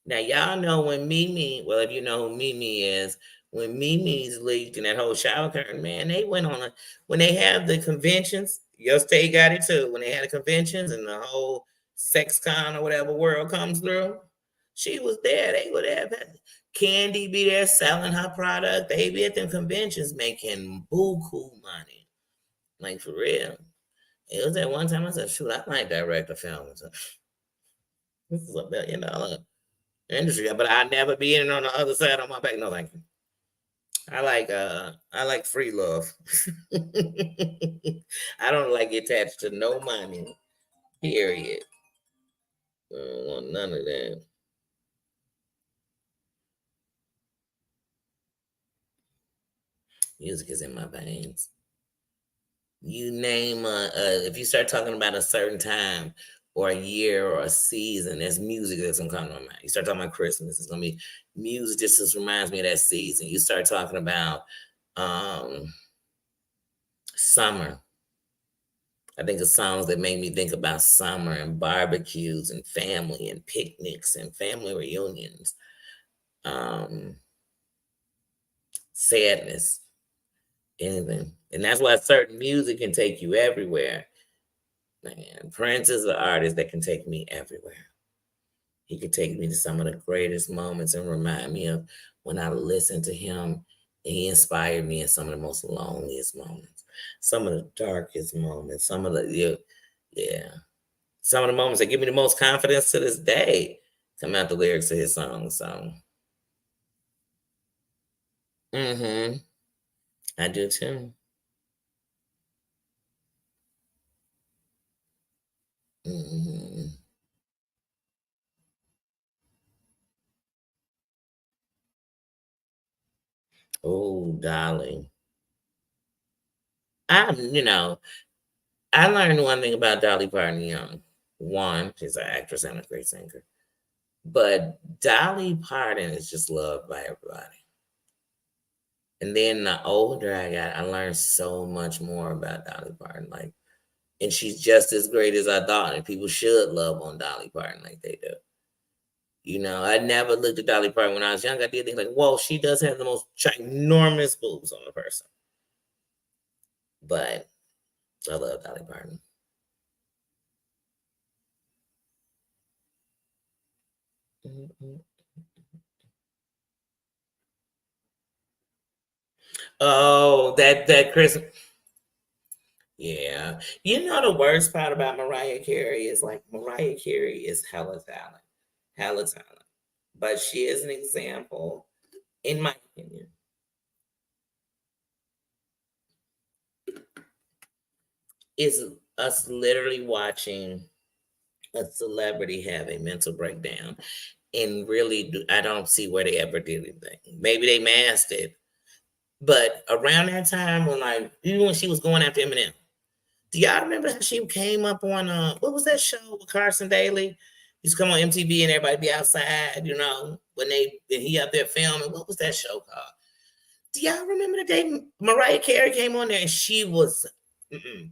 Now y'all know when Mimi, well, if you know who Mimi is, when Mimi's leaked and that whole shower curtain, man, they went on when they have the conventions, your state got it too. When they had the conventions and the whole sex con or whatever world comes through, she was there. They would have Candy be there selling her product. They be at them conventions making buku money. Like for real. It was at one time I said, shoot, I might direct a film. This is $1 billion industry, but I'd never be in on the other side on my back. No, thank you. I like free love. I don't like attached to no money. Period. I don't want none of that. Music is in my veins. You name if you start talking about a certain time or a year or a season, there's music that's gonna come to my mind. You start talking about Christmas, it's gonna be music. Just reminds me of that season. You start talking about summer. I think of songs that made me think about summer and barbecues and family and picnics and family reunions. Um, Sadness, anything. And that's why certain music can take you everywhere. Man, Prince is an artist that can take me everywhere. He could take me to some of the greatest moments and remind me of when I listened to him, and he inspired me in some of the most loneliest moments, some of the darkest moments, some of the yeah, some of the moments that give me the most confidence to this day come out the lyrics of his songs. So, I do too. hmm Oh, darling. You know, I learned one thing about Dolly Parton Young. One, she's an actress and a great singer. But Dolly Parton is just loved by everybody. And then the older I got, I learned so much more about Dolly Parton. Like, and she's just as great as I thought. And people should love on Dolly Parton like they do. I never looked at Dolly Parton when I was young. I did think like, whoa, she does have the most ginormous boobs on a person. But I love Dolly Parton. Mhm. Oh, that Christmas. Yeah. The worst part about Mariah Carey is like Mariah Carey is hella talent. Hella talent. But she is an example, in my opinion, is us literally watching a celebrity have a mental breakdown. And really, I don't see where they ever did anything. Maybe they masked it. But around that time, when like, even when she was going after Eminem, do y'all remember how she came up on what was that show with Carson Daly? He used to come on MTV and everybody be outside, when he up there filming. What was that show called? Do y'all remember the day Mariah Carey came on there and she was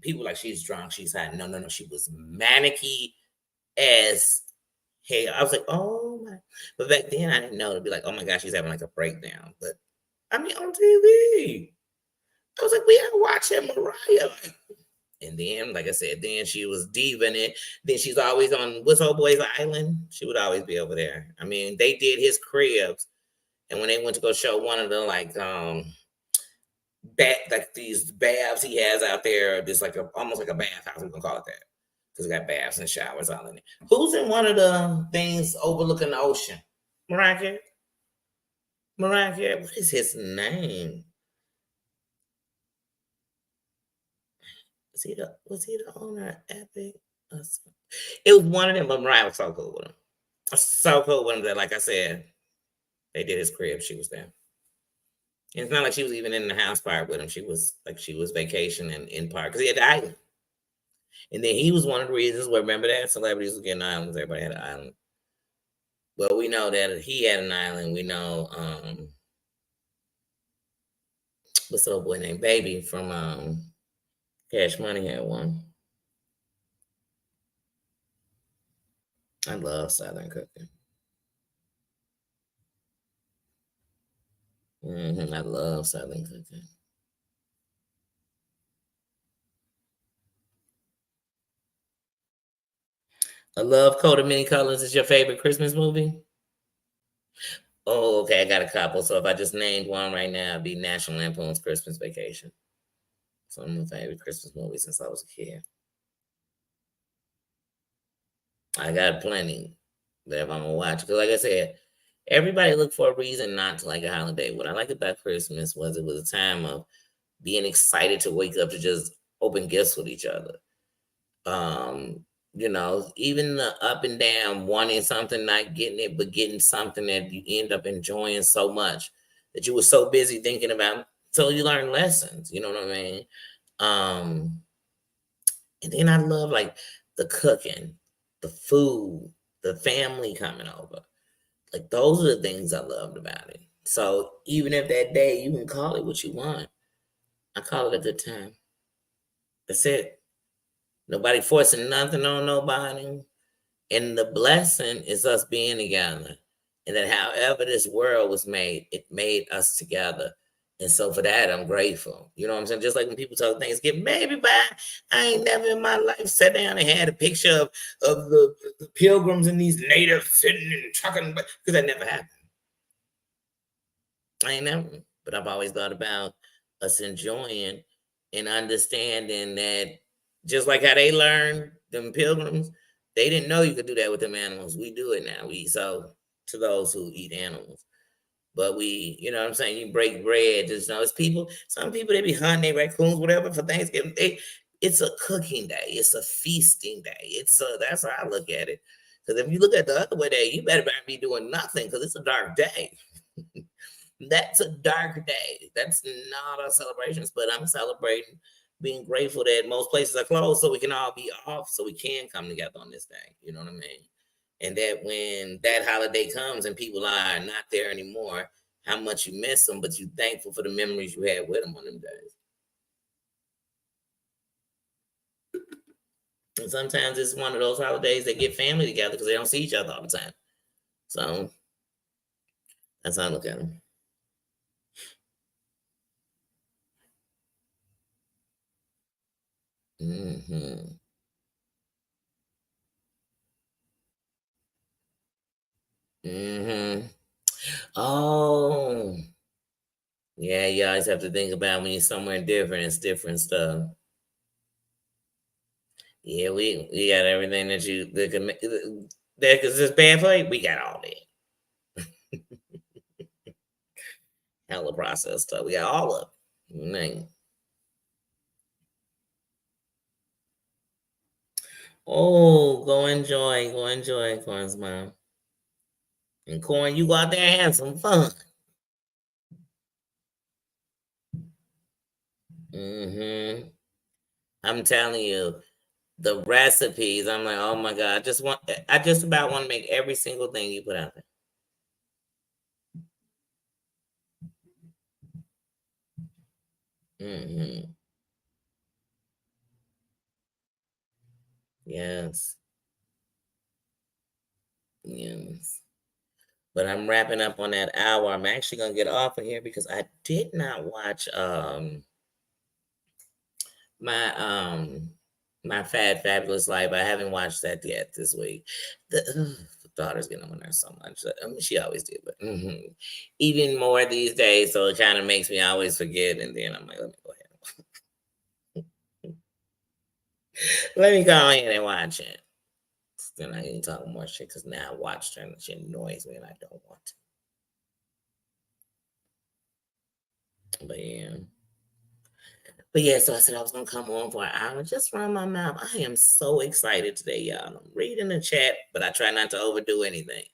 people like she's drunk, she's hot. No, no, no. She was manicky as hell. I was like, oh my. But back then I didn't know to be like, oh my gosh, she's having like a breakdown. But I mean on TV. I was like, we are watching Mariah. And then, like I said, then she was diving it. Then she's always on what's old boy's island. She would always be over there. I mean, they did his cribs, and when they went to go show one of the like these baths he has out there, just like almost like a bathhouse. We're gonna call it that because it got baths and showers all in it. Who's in one of the things overlooking the ocean? Mariah Carey. Mariah Carey. What is his name? Was he the owner of Epic? It was one of them, but Mariah was so cool with him. So cool with him that, like I said, they did his crib. She was there. And it's not like she was even in the house part with him. She was vacationing in part because he had the island. And then he was one of the reasons where remember that celebrities was getting islands. Everybody had an island. Well, we know that he had an island. We know what's the old boy named Baby from Cash Money had one. I love Southern cooking. I love Southern cooking. I love Coat of Many Colors. Is your favorite Christmas movie? Oh, okay. I got a couple. So if I just named one right now, it'd be National Lampoon's Christmas Vacation. It's one of my favorite Christmas movies since I was a kid. I got plenty that if I'm gonna watch. Because like I said, everybody look for a reason not to like a holiday. What I like about Christmas was it was a time of being excited to wake up to just open gifts with each other. Even the up and down, wanting something, not getting it, but getting something that you end up enjoying so much that you were so busy thinking about so you learn lessons. You know what I mean? Um, and then I love like the cooking, the food, the family coming over. Like those are the things I loved about it. So even if that day you can call it what you want, I call it a good time. That's it. Nobody forcing nothing on nobody. And the blessing is us being together. And that however this world was made, it made us together. And so for that, I'm grateful. You know what I'm saying? Just like when people talk Thanksgiving, maybe I ain't never in my life sat down and had a picture of the pilgrims and these natives sitting and talking, because that never happened. I ain't never, but I've always thought about us enjoying and understanding that just like how they learned them pilgrims, they didn't know you could do that with them animals. We do it now. We eat so to those who eat animals. But we, you know what I'm saying? You break bread. Just know it's people, some people they be hunting their raccoons, whatever, for Thanksgiving. It's a cooking day, it's a feasting day. That's how I look at it. Because if you look at the other way day, you better be doing nothing because it's a dark day. That's a dark day. That's not a celebration, but I'm celebrating being grateful that most places are closed so we can all be off so we can come together on this day. You know what I mean? And that when that holiday comes and people are not there anymore, how much you miss them, but you thankful for the memories you had with them on them days. And sometimes it's one of those holidays that get family together because they don't see each other all the time. So that's how I look at them. Mm-hmm. Mm-hmm. Oh, yeah, you always have to think about when you're somewhere different, it's different stuff. Yeah, we got everything that can that is just bad for you. We got all that. Hella processed stuff. We got all of it. Man. Oh, go enjoy, Corn's mom. And Corn, you go out there and have some fun. Hmm. I'm telling you, the recipes. I'm like, oh my god, I just about want to make every single thing you put out there. Hmm. Yes, yes. But I'm wrapping up on that hour. I'm actually gonna get off of here because I did not watch my my Fabulous Life. I haven't watched that yet this week. The daughter's getting on my nerves so much. I mean, she always did, but even more these days. So it kind of makes me always forget, and then I'm like, let me go ahead. Let me go ahead and watch it. Then I can talk more shit because now I watched her and she annoys me, and I don't want to. But yeah. But yeah, so I said I was gonna come on for an hour, just run my mouth. I am so excited today, y'all. I'm reading the chat, but I try not to overdo anything.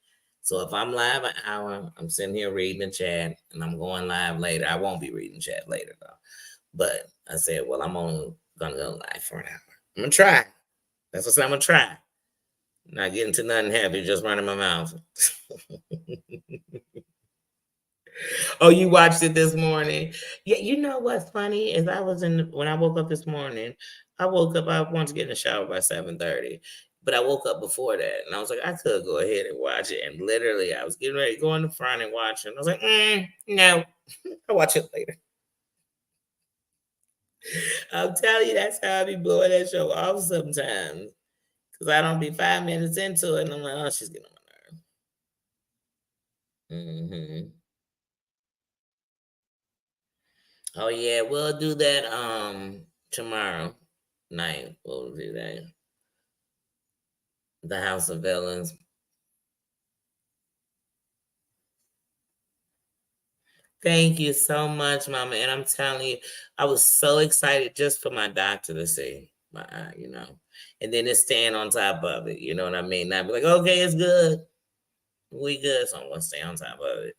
So if I'm live an hour, I'm sitting here reading the chat, and I'm going live later. I won't be reading chat later though. But I said, well, I'm only gonna go live for an hour. I'm gonna try. That's what I said. I'm gonna try. Not getting to nothing happy, just running my mouth. Oh, you watched it this morning? Yeah, you know what's funny is when I woke up this morning, I woke up, I wanted to get in the shower by 7:30. But I woke up before that and I was like, I could go ahead and watch it. And literally I was getting ready to go in the front and watch it. And I was like, no, I'll watch it later. I'll tell you that's how I be blowing that show off sometimes. Cause I don't be 5 minutes into it and I'm like, oh, she's getting on my nerve. Oh yeah, we'll do that tomorrow night. We'll do that. The House of Villains. Thank you so much, Mama. And I'm telling you, I was so excited just for my doctor to see my eye. And then it's staying on top of it. You know what I mean? Not be like, okay, it's good. We good. So I'm gonna stay on top of it.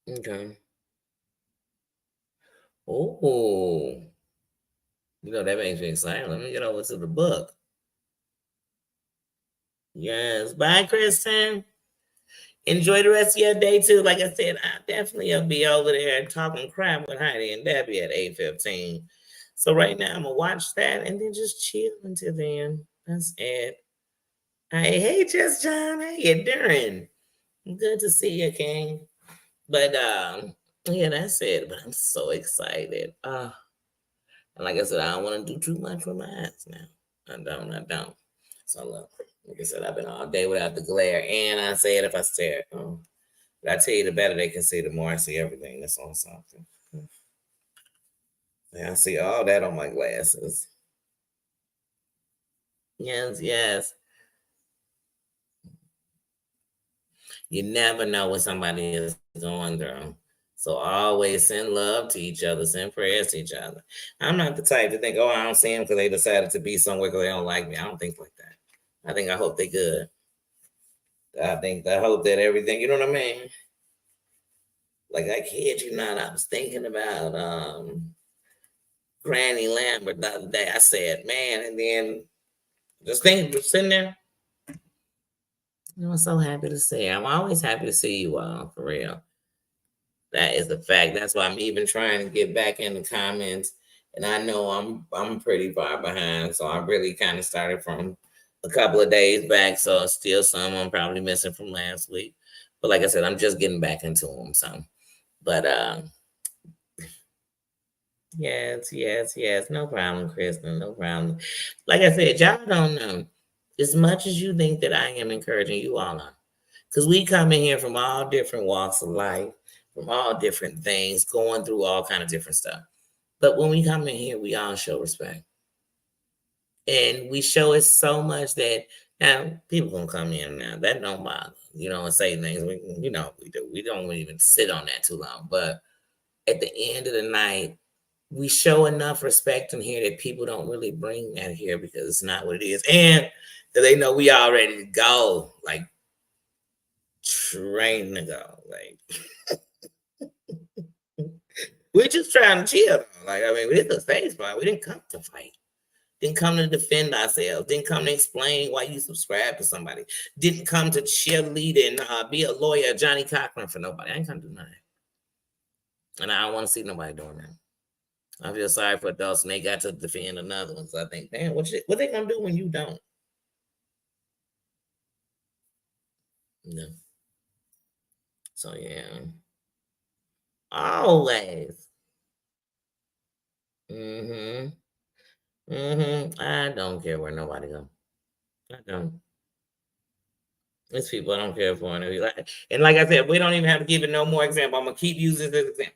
Okay. Oh, that makes me excited. Let me get over to the book. Yes. Bye, Kristen. Enjoy the rest of your day too. Like I said, I definitely will be over there talking crap with Heidi and Debbie at 8:15. So right now I'm gonna watch that and then just chill until then. That's it. Hey, Just John, how you doing? Good to see you, King. But yeah, that's it. But I'm so excited. And like I said, I don't want to do too much with my eyes now. I don't. So look, like I said, I've been all day without the glare, and I say it if I stare. But I tell you, the better they can see, the more I see everything that's on something. Yeah, I see all that on my glasses. Yes, yes. You never know what somebody is going through. So always send love to each other, send prayers to each other. I'm not the type to think, oh, I don't see them because they decided to be somewhere because they don't like me. I don't think like that. I hope they good. I hope that everything, you know what I mean? Like I kid you not, I was thinking about Granny Lambert the other day. I said, man, and then just sitting there. I'm so happy to see. I'm always happy to see you all, for real. That is a fact. That's why I'm even trying to get back in the comments. And I know I'm pretty far behind. So I really kind of started from a couple of days back. So still some I'm probably missing from last week. But like I said, I'm just getting back into them. So but yes. No problem, Kristen. No problem. Like I said, y'all don't know. As much as you think that I am encouraging, you all are. Because we come in here from all different walks of life, from all different things, going through all kind of different stuff. But when we come in here, we all show respect. And we show it so much that now people gonna come in now. That don't bother, and say things. We do. We don't even sit on that too long. But at the end of the night, we show enough respect in here that people don't really bring that here because it's not what it is. And that they know we all ready to go. Like train to go. Like we're just trying to chill. Like, I mean, we didn't face fight. We didn't come to fight. Didn't come to defend ourselves. Didn't come to explain why you subscribe to somebody. Didn't come to cheerlead and be a lawyer, Johnny Cochran for nobody. I ain't come to do nothing. And I don't want to see nobody doing that. I feel sorry for adults and they got to defend another one. So I think, damn, what they gonna do when you don't? No. So yeah. Always. Mm-hmm. Mm-hmm. I don't care where nobody go. I don't. It's people I don't care for. And like I said, we don't even have to give it no more example. I'm gonna keep using this example.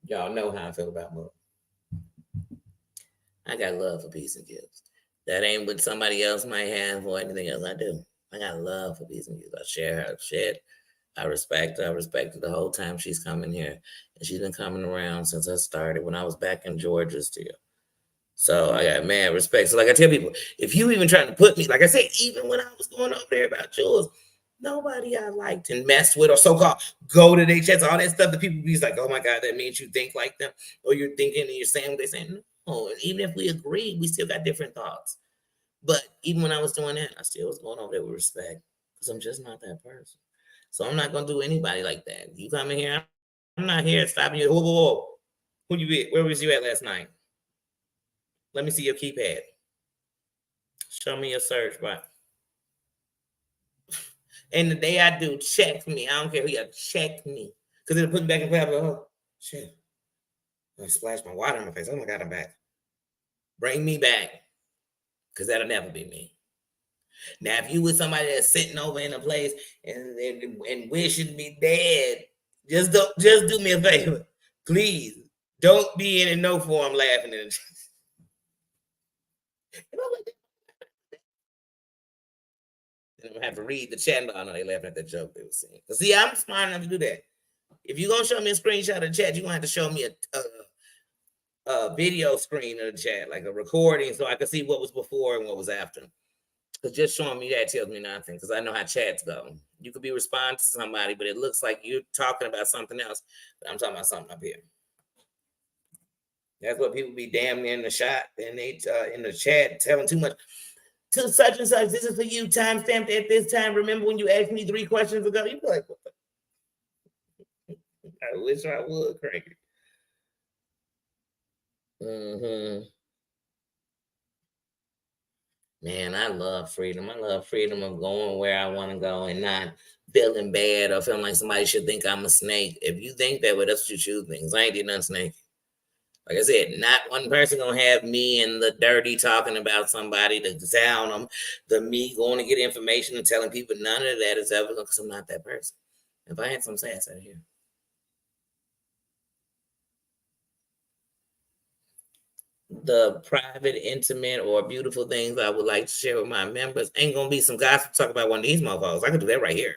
Y'all know how I feel about love. I got love for peace and gifts. That ain't what somebody else might have or anything else. I do. I got love for peace and gifts. I share her shit. I respect her. I respect her the whole time she's coming here. And she's been coming around since I started when I was back in Georgia still. So I got mad respect. So like I tell people, if you even trying to put me, like I said, even when I was going over there about Jules, nobody I liked and messed with or so-called go to their chats, all that stuff that people be like, oh my God, that means you think like them or you're thinking and you're saying what they're saying. No, even if we agree, we still got different thoughts. But even when I was doing that, I still was going over there with respect because I'm just not that person. So I'm not going to do anybody like that. You come in here, I'm not here stopping you. Whoa. Who you at? Where was you at last night? Let me see your keypad. Show me your search bar. And the day I do, check me. I don't care who you check me. Because it'll put me back in play. Oh, shit. I splashed my water in my face. Oh my God, I'm back. Bring me back. Because that'll never be me. Now, if you with somebody that's sitting over in a place and wishing me dead, just do me a favor. Please. Don't be in no form laughing at it. I'm gonna have to read the chat. I know they laughing at the joke they were saying. But see, I'm smart enough to do that. If you're gonna show me a screenshot of the chat, you're gonna have to show me a video screen of the chat, like a recording, so I can see what was before and what was after. Because just showing me that tells me nothing, because I know how chats go. You could be responding to somebody, but it looks like you're talking about something else. But I'm talking about something up here. That's what people be damn near in the shot and they in the chat telling too much. To such and such, this is for you, time stamped at this time. Remember when you asked me 3 questions ago? You be like, what the? I wish I would, crank it. Man, I love freedom. I love freedom of going where I want to go and not feeling bad or feeling like somebody should think I'm a snake. If you think that way, that's what you choose things. I ain't did nothing snake. Like I said, not one person gonna have me in the dirty talking about somebody to down them, the me going to get information and telling people none of that is ever because I'm not that person. If I had some sass out here. The private, intimate, or beautiful things I would like to share with my members ain't gonna be some gossip talk about one of these motherfuckers. I could do that right here.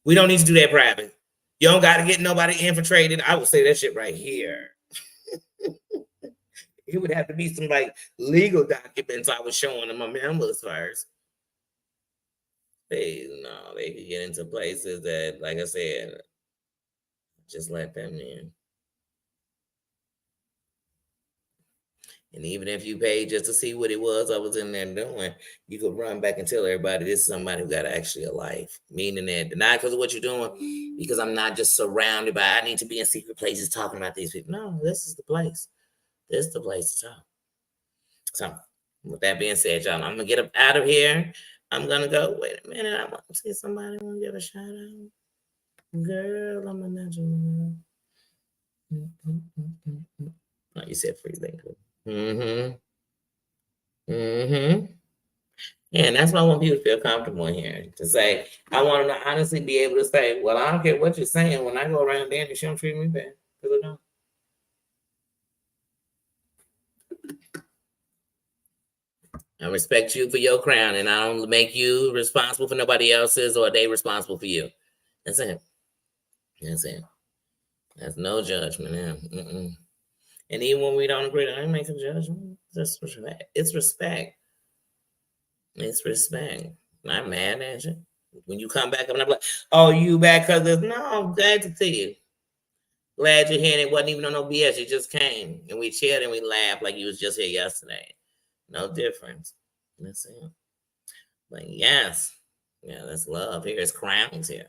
We don't need to do that private. You don't got to get nobody infiltrated. I would say that shit right here. It would have to be some like legal documents I was showing them my members first. They could get into places that, like I said, just let them in. And even if you paid just to see what it was I was in there doing, you could run back and tell everybody this is somebody who got actually a life. Meaning that not because of what you're doing, because I'm not just surrounded by, I need to be in secret places talking about these people. No, this is the place. This is the place to talk. So, with that being said, y'all, I'm going to get up out of here. I'm going to go. Wait a minute. I want to see somebody want to give a shout out. Girl, I'm a natural. Oh, you said free thinker. Mm-hmm. Mm-hmm. Yeah, and that's why I want people to feel comfortable in here. To say, I want them to honestly be able to say, well, I don't care what you're saying. When I go around Danny, she don't treat me bad. Because I don't. I respect you for your crown, and I don't make you responsible for nobody else's or they responsible for you. That's it. That's it. That's no judgment. Yeah. Mm-mm. And even when we don't agree, I ain't making judgment. Just respect. It's respect. It's respect. I'm not mad at you. When you come back, I'm not like, oh, you back because of no, I'm glad to see you. Glad you're here. And it wasn't even on no BS. You just came and we chilled and we laughed like you was just here yesterday. No difference. That's it. Like, yes. Yeah, that's love. Here's crowns here.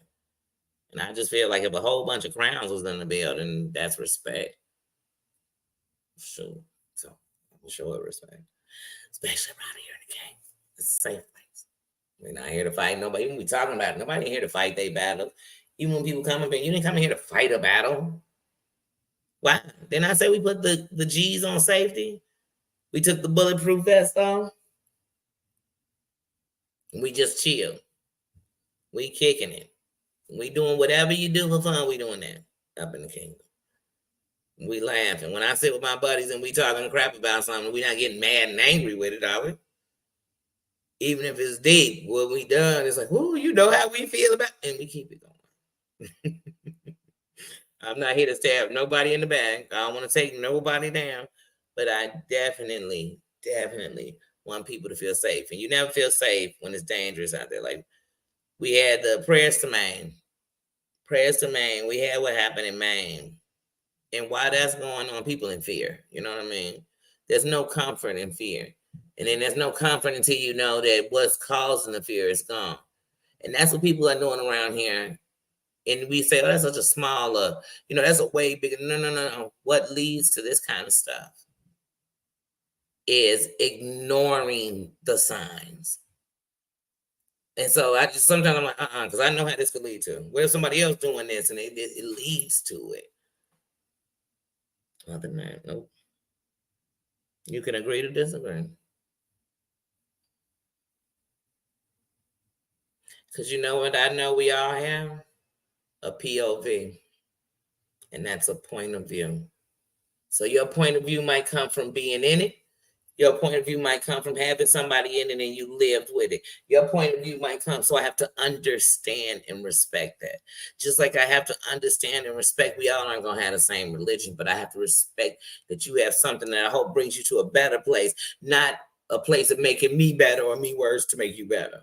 And I just feel like if a whole bunch of crowns was in the building, that's respect. Sure. So show it respect. Especially around here in the game. It's a safe place. We're not here to fight nobody. Even we talking about it, nobody here to fight their battle. Even when people come up and you didn't come in here to fight a battle. Why? Didn't I say we put the G's on safety? We took the bulletproof vest off. And we just chill. We kicking it. We doing whatever you do for fun, we doing that up in the kingdom. We laughing. When I sit with my buddies and we talking crap about something, we not getting mad and angry with it, are we? Even if it's deep, what we done is like, oh, you know how we feel about it, and we keep it going. I'm not here to stab nobody in the back. I don't want to take nobody down, but I definitely want people to feel safe. And you never feel safe when it's dangerous out there. Like we had the prayers to Maine. Prayers to Maine. We had what happened in Maine. And while that's going on, people in fear. You know what I mean? There's no comfort in fear. And then there's no comfort until you know that what's causing the fear is gone. And that's what people are doing around here. And we say, oh, that's such a small, that's a way bigger. No. What leads to this kind of stuff is ignoring the signs. And so I just sometimes I'm like, because I know how this could lead to. What if somebody else doing this and it leads to it? Other than that, nope. You can agree to disagree. Because you know what I know we all have? A POV. And that's a point of view. So your point of view might come from being in it. Your point of view might come from having somebody in it and you lived with it. Your point of view might come. So I have to understand and respect that. Just like I have to understand and respect, we all aren't going to have the same religion, but I have to respect that you have something that I hope brings you to a better place, not a place of making me better or me worse to make you better.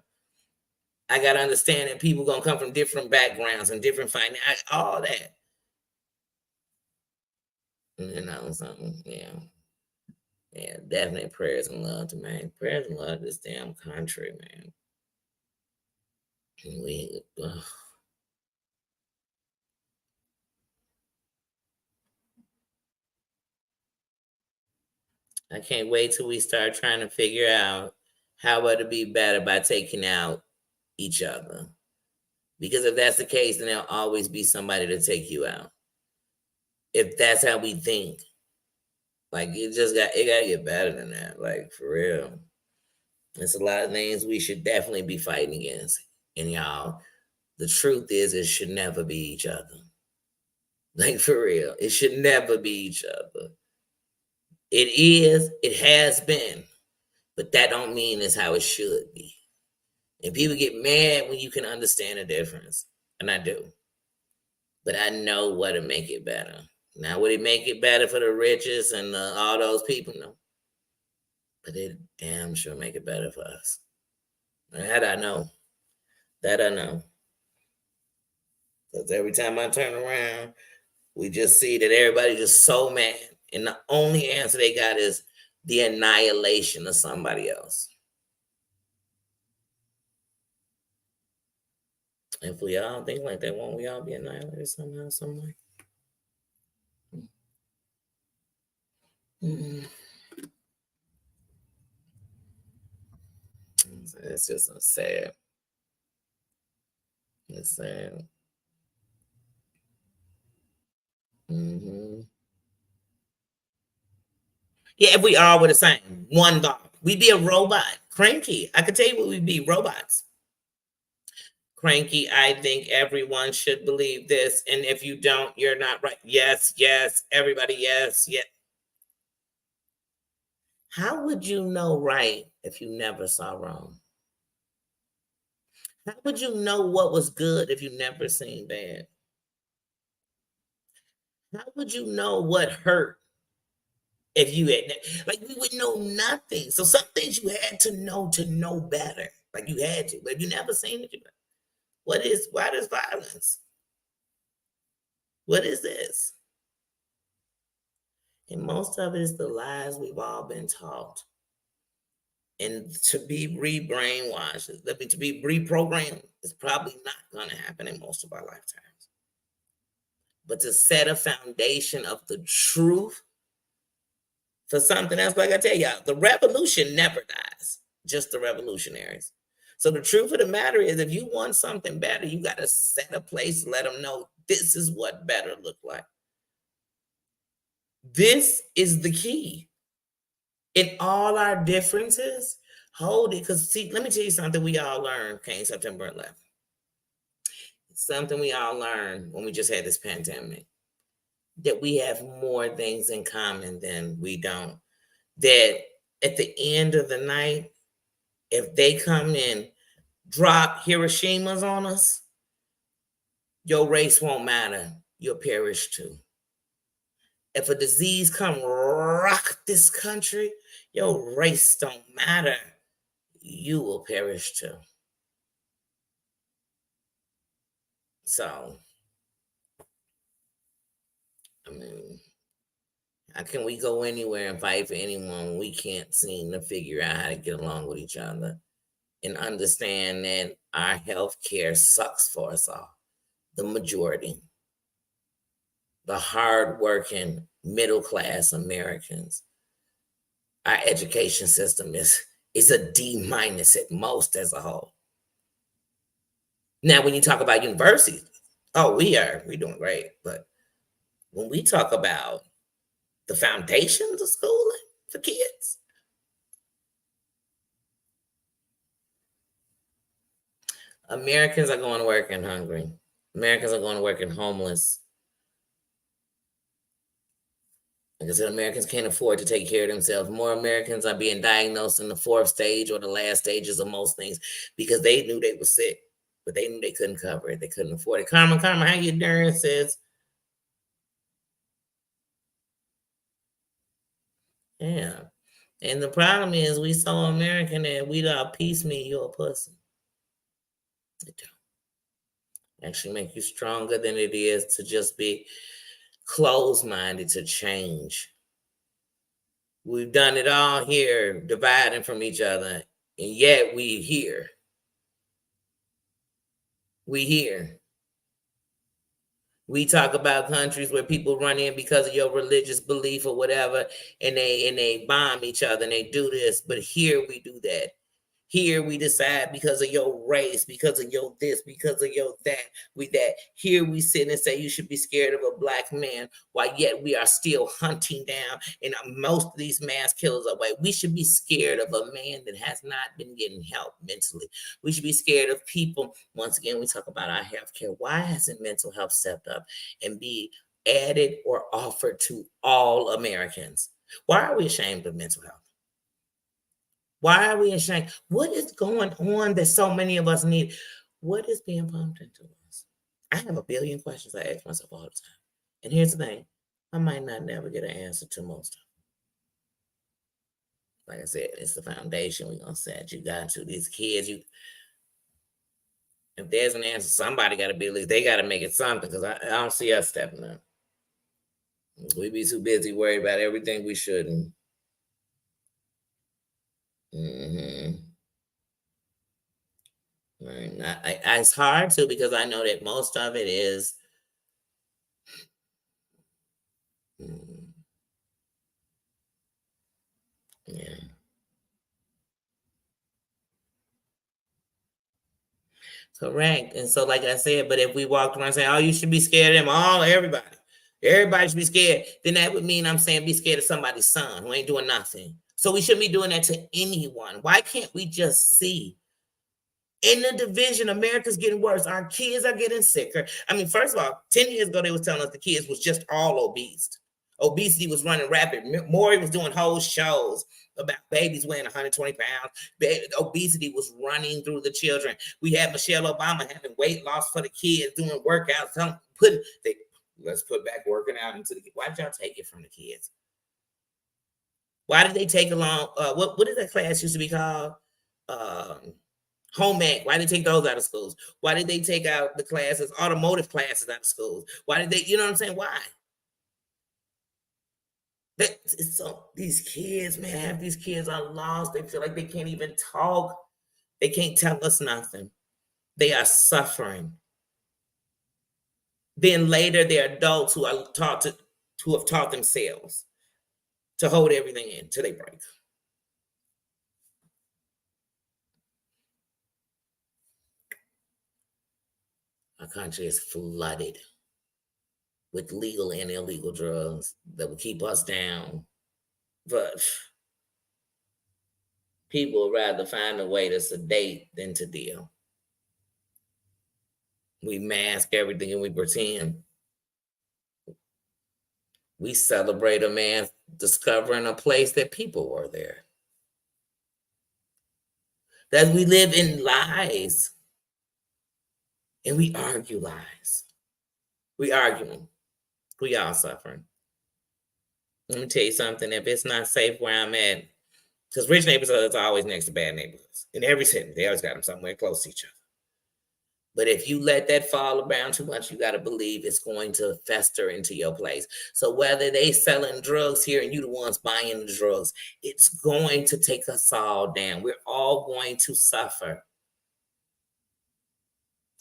I got to understand that people going to come from different backgrounds and different all that. Something, yeah. Yeah, definitely prayers and love to man. Prayers and love to this damn country, man. We I can't wait till we start trying to figure out how to be better by taking out each other. Because if that's the case, then there'll always be somebody to take you out. If that's how we think, like it gotta get better than that. Like for real. There's a lot of things we should definitely be fighting against. And y'all, the truth is it should never be each other. Like for real. It should never be each other. It has been, but that don't mean it's how it should be. And people get mad when you can understand the difference. And I do. But I know what to make it better. Now, would it make it better for the richest and all those people? No. But it damn sure make it better for us. That I know. That I know. Because every time I turn around, we just see that everybody's just so mad. And the only answer they got is the annihilation of somebody else. If we all think like that, won't we all be annihilated somehow, some way? Mm-hmm. It's just sad. It's sad. Mm-hmm. Yeah, if we all were the same, one dog, we'd be a robot. Cranky. I could tell you what we'd be, robots. Cranky. I think everyone should believe this. And if you don't, you're not right. Yes, yes, everybody, yes, yes. How would you know right if you never saw wrong? How would you know what was good if you never seen bad? How would you know what hurt if you had, like, we would know nothing. So some things you had to know better. Like you had to, but if you never seen it, why does violence? What is this? And most of it is the lies we've all been taught. And to be re-brainwashed, to be reprogrammed is probably not going to happen in most of our lifetimes. But to set a foundation of the truth for something else, like I tell y'all, the revolution never dies, just the revolutionaries. So the truth of the matter is, if you want something better, you got to set a place, let them know this is what better look like. This is the key. In all our differences, hold it. Because see, let me tell you something we all learned came September 11th. It's something we all learned when we just had this pandemic. That we have more things in common than we don't. That at the end of the night, if they come in, drop Hiroshimas on us, your race won't matter. You'll perish too. If a disease come rock this country, your race don't matter. You will perish too. So, I mean, how can we go anywhere and fight for anyone when we can't seem to figure out how to get along with each other and understand that our health care sucks for us all, the majority, the hardworking middle class Americans. Our education system is a D- at most as a whole. Now, when you talk about universities, we're doing great. But when we talk about the foundations of schooling for kids, Americans are going to work and hungry. Americans are going to work and homeless. Like I said, Americans can't afford to take care of themselves. More Americans are being diagnosed in the fourth stage or the last stages of most things because they knew they were sick, but they knew they couldn't cover it. They couldn't afford it. Karma, how you doing? Says, yeah. And the problem is we so American that we don't peace me, you're a pussy. It don't actually make you stronger than it is to just be closed-minded to change. We've done it all here, dividing from each other, and yet we here. We here. We talk about countries where people run in because of your religious belief or whatever, and they bomb each other and they do this. But here we do that. Here we decide because of your race, because of your this, because of your that, we that. Here we sit and say you should be scared of a black man, while yet we are still hunting down, and most of these mass killers are white. We should be scared of a man that has not been getting help mentally. We should be scared of people. Once again, we talk about our health care. Why hasn't mental health stepped up and be added or offered to all Americans? Why are we ashamed of mental health? Why are we ashamed? What is going on that so many of us need? What is being pumped into us? I have a billion questions I ask myself all the time. And here's the thing, I might not never get an answer to most of them. Like I said, it's the foundation we're going to set. You got to, these kids, if there's an answer, somebody got to be, at least they got to make it something, because I don't see us stepping up. We be too busy worried about everything we shouldn't. It's hard to, because I know that most of it is yeah. Correct. And so, like I said, but if we walked around saying, "Oh, you should be scared of them," everybody should be scared, then that would mean I'm saying be scared of somebody's son who ain't doing nothing. So we shouldn't be doing that to anyone. Why can't we just see? In the division, America's getting worse. Our kids are getting sicker. I mean, first of all, 10 years ago, they was telling us the kids was just all obese. Obesity was running rapid. Maury was doing whole shows about babies weighing 120 pounds. Obesity was running through the children. We had Michelle Obama having weight loss for the kids, doing workouts. Let's put back working out into the kids. Why did y'all take it from the kids? Why did they take along? What did that class used to be called? Home ec. Why did they take those out of schools? Why did they take out the classes, automotive classes out of schools? Why did they, you know what I'm saying? Why? So these kids, man, half these kids are lost. They feel like they can't even talk. They can't tell us nothing. They are suffering. Then later, they're adults who are who have taught themselves to hold everything in till they break. Our country is flooded with legal and illegal drugs that will keep us down. But people would rather find a way to sedate than to deal. We mask everything and we pretend. We celebrate a man discovering a place that people were there. That we live in lies. And we argue lies. We arguing. We all suffering. Let me tell you something. If it's not safe where I'm at, because rich neighborhoods are always next to bad neighborhoods. In every city, they always got them somewhere close to each other. But if you let that fall around too much, you got to believe it's going to fester into your place. So whether they selling drugs here and you the ones buying the drugs, it's going to take us all down. We're all going to suffer.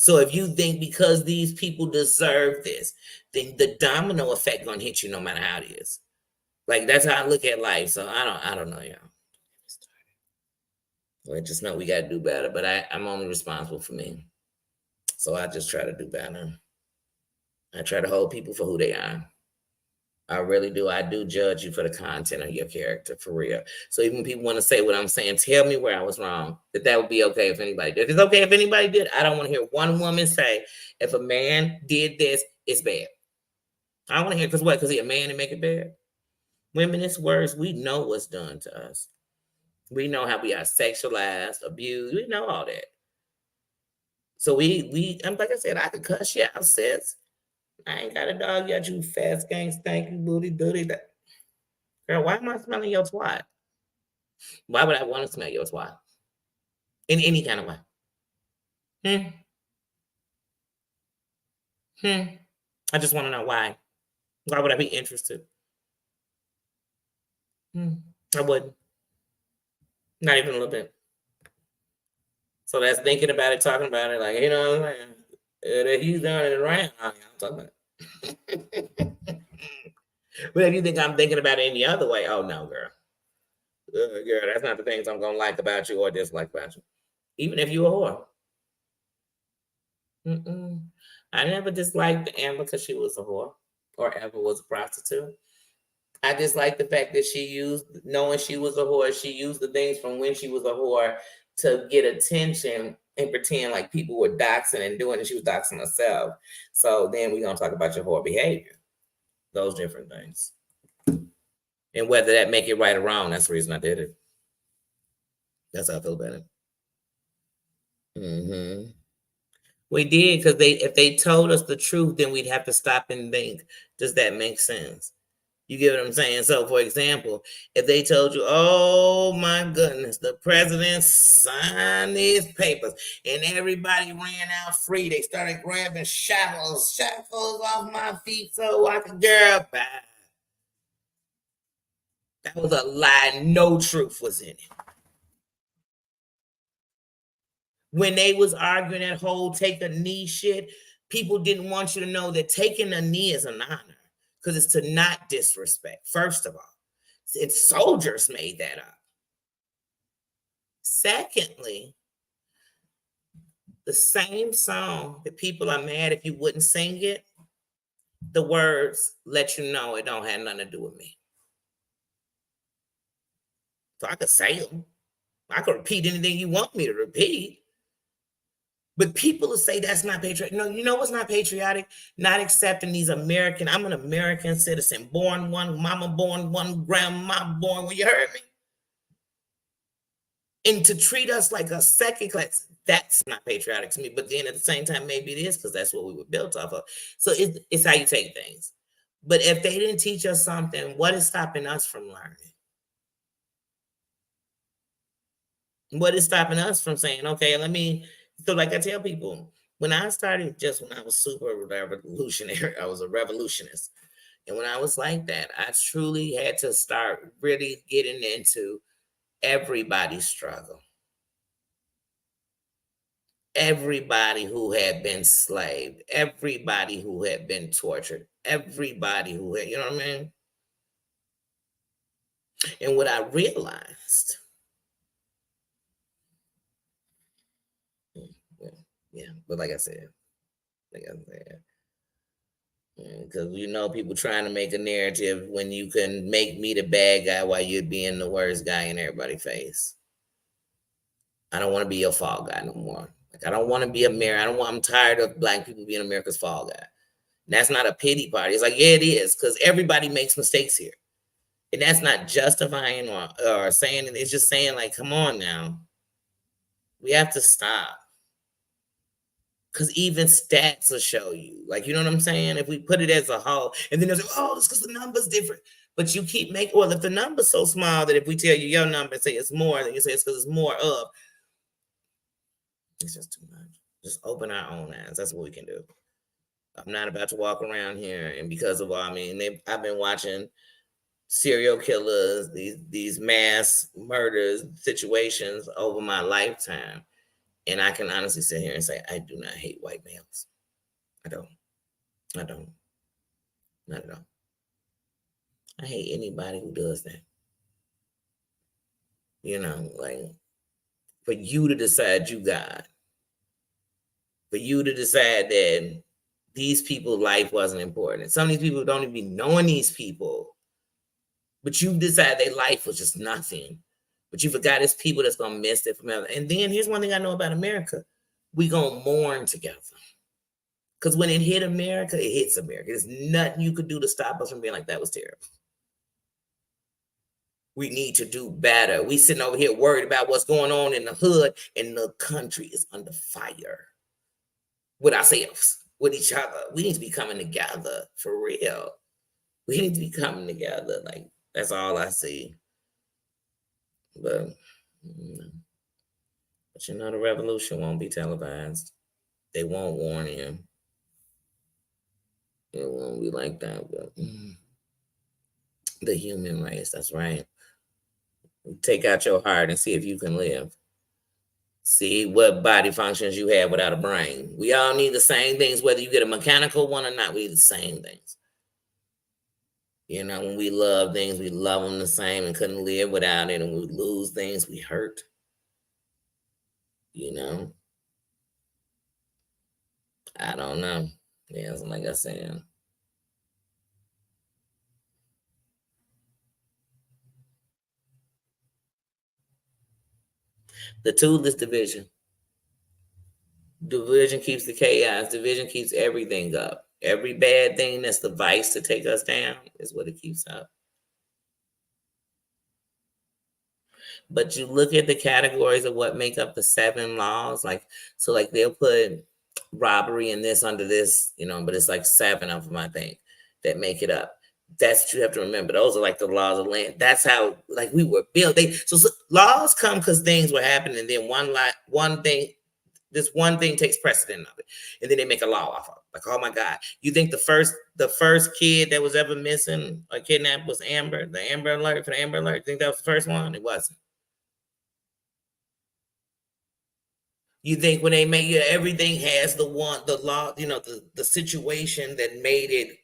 So if you think because these people deserve this, then the domino effect going to hit you no matter how it is. Like, that's how I look at life. So I don't know, y'all. I just know we got to do better. But I'm only responsible for me. So I just try to do better. I try to hold people for who they are. I really do. I do judge you for the content of your character, for real. So even when people want to say what I'm saying, tell me where I was wrong. That would be okay if anybody did. If it's okay if anybody did, I don't want to hear one woman say, if a man did this, it's bad. I don't want to hear, because what? Because he's a man and make it bad? Women, it's worse. We know what's done to us. We know how we are sexualized, abused. We know all that. So and like I said, I could cuss you out, sis. I ain't got a dog yet, you fat skank, stanky, booty, doody. Girl, why am I smelling your twat? Why would I want to smell your twat? In any kind of way. I just want to know why. Why would I be interested? I wouldn't. Not even a little bit. So that's thinking about it, talking about it, like, you know what I'm saying? He's doing it around. I'm talking about it. But if you think I'm thinking about it any other way, oh no, girl. Girl, that's not the things I'm gonna like about you or dislike about you. Even if you a whore. Mm-mm. I never disliked Amber because she was a whore or ever was a prostitute. I just like the fact that she used, knowing she was a whore, she used the things from when she was a whore to get attention and pretend like people were doxing and doing it. She was doxing herself. So then we're going to talk about your whore behavior, those different things. And whether that make it right or wrong, that's the reason I did it. That's how I feel about it. Mm-hmm. We did because if they told us the truth, then we'd have to stop and think, does that make sense? You get what I'm saying? So, for example, if they told you, oh my goodness, the president signed these papers and everybody ran out free, they started grabbing shackles off my feet so I could girl bye. That was a lie. No truth was in it. When they was arguing that whole take a knee shit, people didn't want you to know that taking a knee is an honor because it's to not disrespect, first of all. It's soldiers made that up. Secondly, the same song that people are mad if you wouldn't sing it, the words let you know it don't have nothing to do with me. So I could say them. I could repeat anything you want me to repeat. But people will say that's not patriotic. No, you know what's not patriotic? Not accepting these American. I'm an American citizen, born one, mama born one, grandma born one. You heard me? And to treat us like a second class, that's not patriotic to me. But then at the same time, maybe it is because that's what we were built off of. So it's how you take things. But if they didn't teach us something, what is stopping us from learning? What is stopping us from saying, okay, so like I tell people, when I started, just when I was super revolutionary, I was a revolutionist. And when I was like that, I truly had to start really getting into everybody's struggle. Everybody who had been slaved, everybody who had been tortured, everybody who had, you know what I mean? And what I realized, yeah, but like I said, because people trying to make a narrative when you can make me the bad guy while you're being the worst guy in everybody's face. I don't want to be your fall guy no more. Like I don't want to be I'm tired of black people being America's fall guy. And that's not a pity party. It's like, yeah, it is, because everybody makes mistakes here. And that's not justifying or saying it. It's just saying, like, come on now. We have to stop. Because even stats will show you. Like, you know what I'm saying? If we put it as a whole, and then they'll say, oh, it's because the number's different. But you keep making, well, if the number's so small that if we tell you your number and say it's more, then you say it's because it's more of, it's just too much. Just open our own eyes. That's what we can do. I'm not about to walk around here and because of I've been watching serial killers, these mass murders situations over my lifetime. And I can honestly sit here and say, I do not hate white males. I don't. Not at all. I hate anybody who does that. Like for you to decide you God. For you to decide that these people's life wasn't important. Some of these people don't even be knowing these people. But you decide their life was just nothing. But you forgot it's people that's going to miss it from ever. And then here's one thing I know about America. We going to mourn together. Because when it hit America, it hits America. There's nothing you could do to stop us from being like, that was terrible. We need to do better. We sitting over here worried about what's going on in the hood, and the country is under fire with ourselves, with each other. We need to be coming together for real. We need to be coming together. Like, that's all I see. But the revolution won't be televised. They won't warn you. It won't be like that. But the human race, that's right. Take out your heart and see if you can live. See what body functions you have without a brain. We all need the same things, whether you get a mechanical one or not. We need the same things. You know, when we love things, we love them the same and couldn't live without it. And we lose things, we hurt. You know, I don't know. Yeah, like I said. The tool is division. Division keeps the chaos. Division keeps everything up. Every bad thing that's the vice to take us down is what it keeps up. But you look at the categories of what make up the 7 laws, like so, like they'll put robbery and this under this, you know, but it's like 7 of them, I think, that make it up. That's what you have to remember. Those are like the laws of land. That's how like we were built. So laws come because things were happening, and then one thing, this one thing takes precedent of it, and then they make a law off of it. Like, oh my God, you think the first kid that was ever missing or kidnapped was Amber? The Amber Alert for the Amber Alert. You think that was the first one? It wasn't. You think when they make it, everything has the law, you know, the situation that made it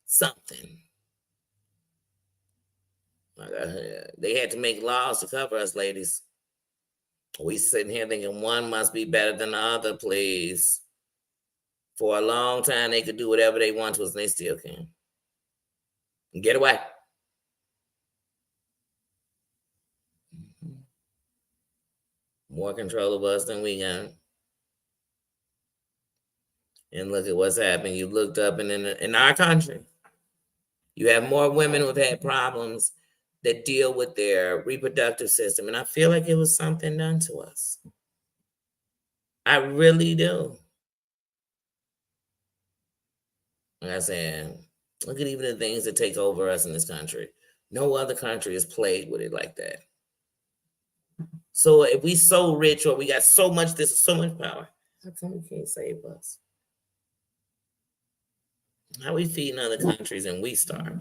something. Like they had to make laws to cover us, ladies. We sitting here thinking one must be better than the other, please. For a long time, they could do whatever they want to us, and they still can. Get away. More control of us than we got. And look at what's happened. You looked up, and in our country, you have more women who've had problems that deal with their reproductive system. And I feel like it was something done to us. I really do. Like I said, look at even the things that take over us in this country. No other country is plagued with it like that. So if we so rich or we got so much this, so much power, how come we can't save us? How we feeding other countries and we starve?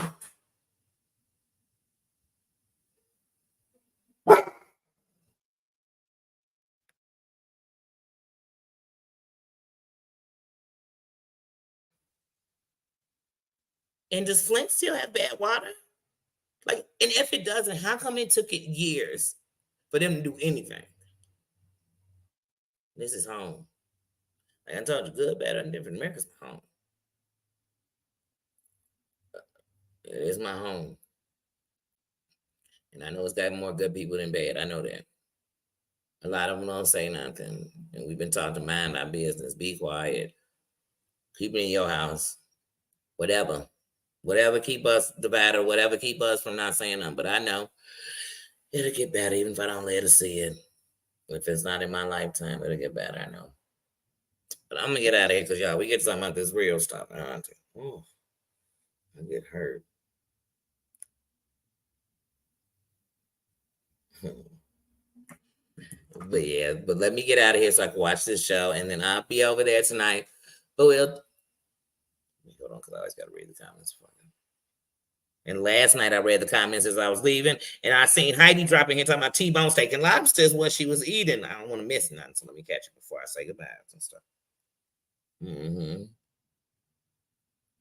And does Flint still have bad water? Like, and if it doesn't, how come it took it years for them to do anything? This is home. Like I told you, good, bad, and different. America's my home. It is my home. And I know it's got more good people than bad. I know that. A lot of them don't say nothing. And we've been taught to mind our business, be quiet, keep it in your house, whatever. Whatever keep us divided, whatever keep us from not saying nothing. But I know it'll get better even if I don't let her see it. If it's not in my lifetime, it'll get better, I know. But I'm gonna get out of here because y'all, we get something about this real stuff. Oh, I get hurt. But yeah, but let me get out of here so I can watch this show, and then I'll be over there tonight. But we'll hold on because I always got to read the comments for you. And last night I read the comments as I was leaving, and I seen Heidi dropping here talking about T-bone steak and lobster is what she was eating. I don't want to miss nothing, so let me catch it before I say goodbye and stuff.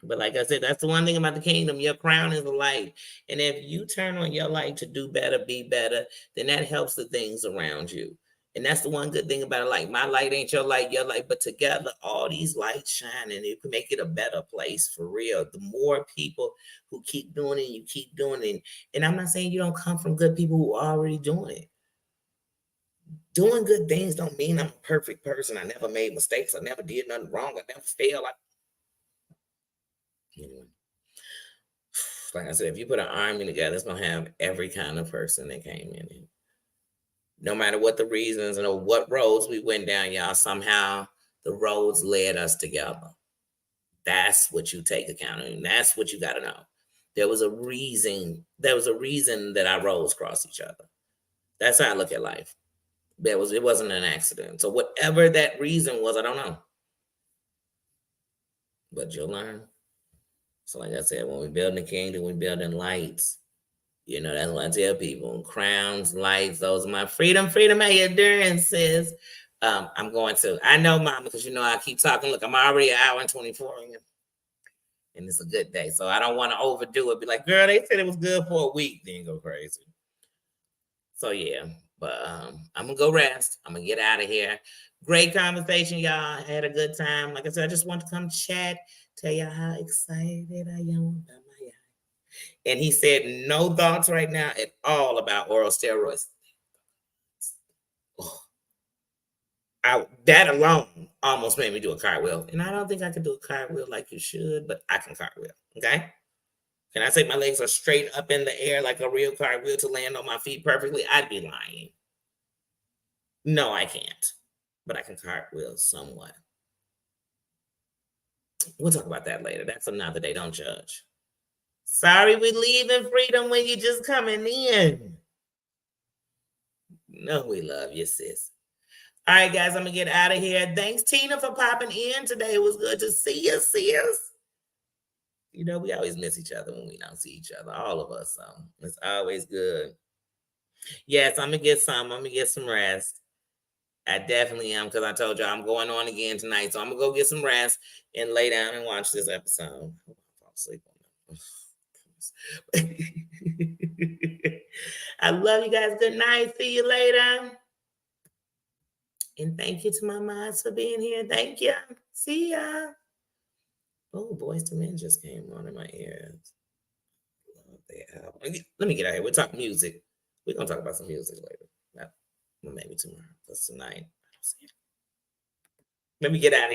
But like I said, that's the one thing about the kingdom. Your crown is a light. And if you turn on your light to do better, be better, then that helps the things around you. And that's the one good thing about it. Like my light ain't your light, but together all these lights shine and it can make it a better place for real. The more people who keep doing it, you keep doing it. And I'm not saying you don't come from good people who are already doing it. Doing good things don't mean I'm a perfect person. I never made mistakes. I never did nothing wrong. I never failed. Like I said, if you put an army together, it's gonna have every kind of person that came in it. No matter what the reasons and what roads we went down, y'all, somehow the roads led us together. That's what you take account of, and that's what you got to know. There was a reason. There was a reason that our roads crossed each other. That's how I look at life. It wasn't an accident. So whatever that reason was, I don't know. But you'll learn. So like I said, when we building the kingdom, we building lights. You know, that's what I tell people. Crowns, lights, those are my freedom. Freedom, how you doing, sis? I'm going to. I know, Mama, because you know I keep talking. Look, I'm already an hour and 24 in, and it's a good day. So I don't want to overdo it. Be like, girl, they said it was good for a week. Then go crazy. So yeah, but I'm gonna go rest. I'm gonna get out of here. Great conversation, y'all. I had a good time. Like I said, I just want to come chat, tell y'all how excited I am about my yacht. And he said no thoughts right now at all about oral steroids. Oh, that alone almost made me do a cartwheel. And I don't think I can do a cartwheel like you should, but I can cartwheel. Okay. Can I say my legs are straight up in the air like a real cartwheel to land on my feet perfectly? I'd be lying. No, I can't. But I can cartwheel somewhat. We'll talk about that later. That's another day. Don't judge. Sorry, we leaving freedom when you just coming in. No, we love you, sis. All right, guys, I'm gonna get out of here. Thanks, Tina, for popping in today. It was good to see you, sis. You know, we always miss each other when we don't see each other, all of us. So it's always good. Yes, I'm gonna get some. I'm gonna get some rest. I definitely am, because I told you I'm going on again tonight. So I'm gonna go get some rest and lay down and watch this episode. I fall asleep on that. I love you guys. Good night. See you later. And thank you to my moms for being here. Thank you. See ya. Oh, Boyz II Men just came on in my ears. Let me get out here. We'll talk music. We're going to talk about some music later. Well, maybe tomorrow. That's tonight. Let me get out of here.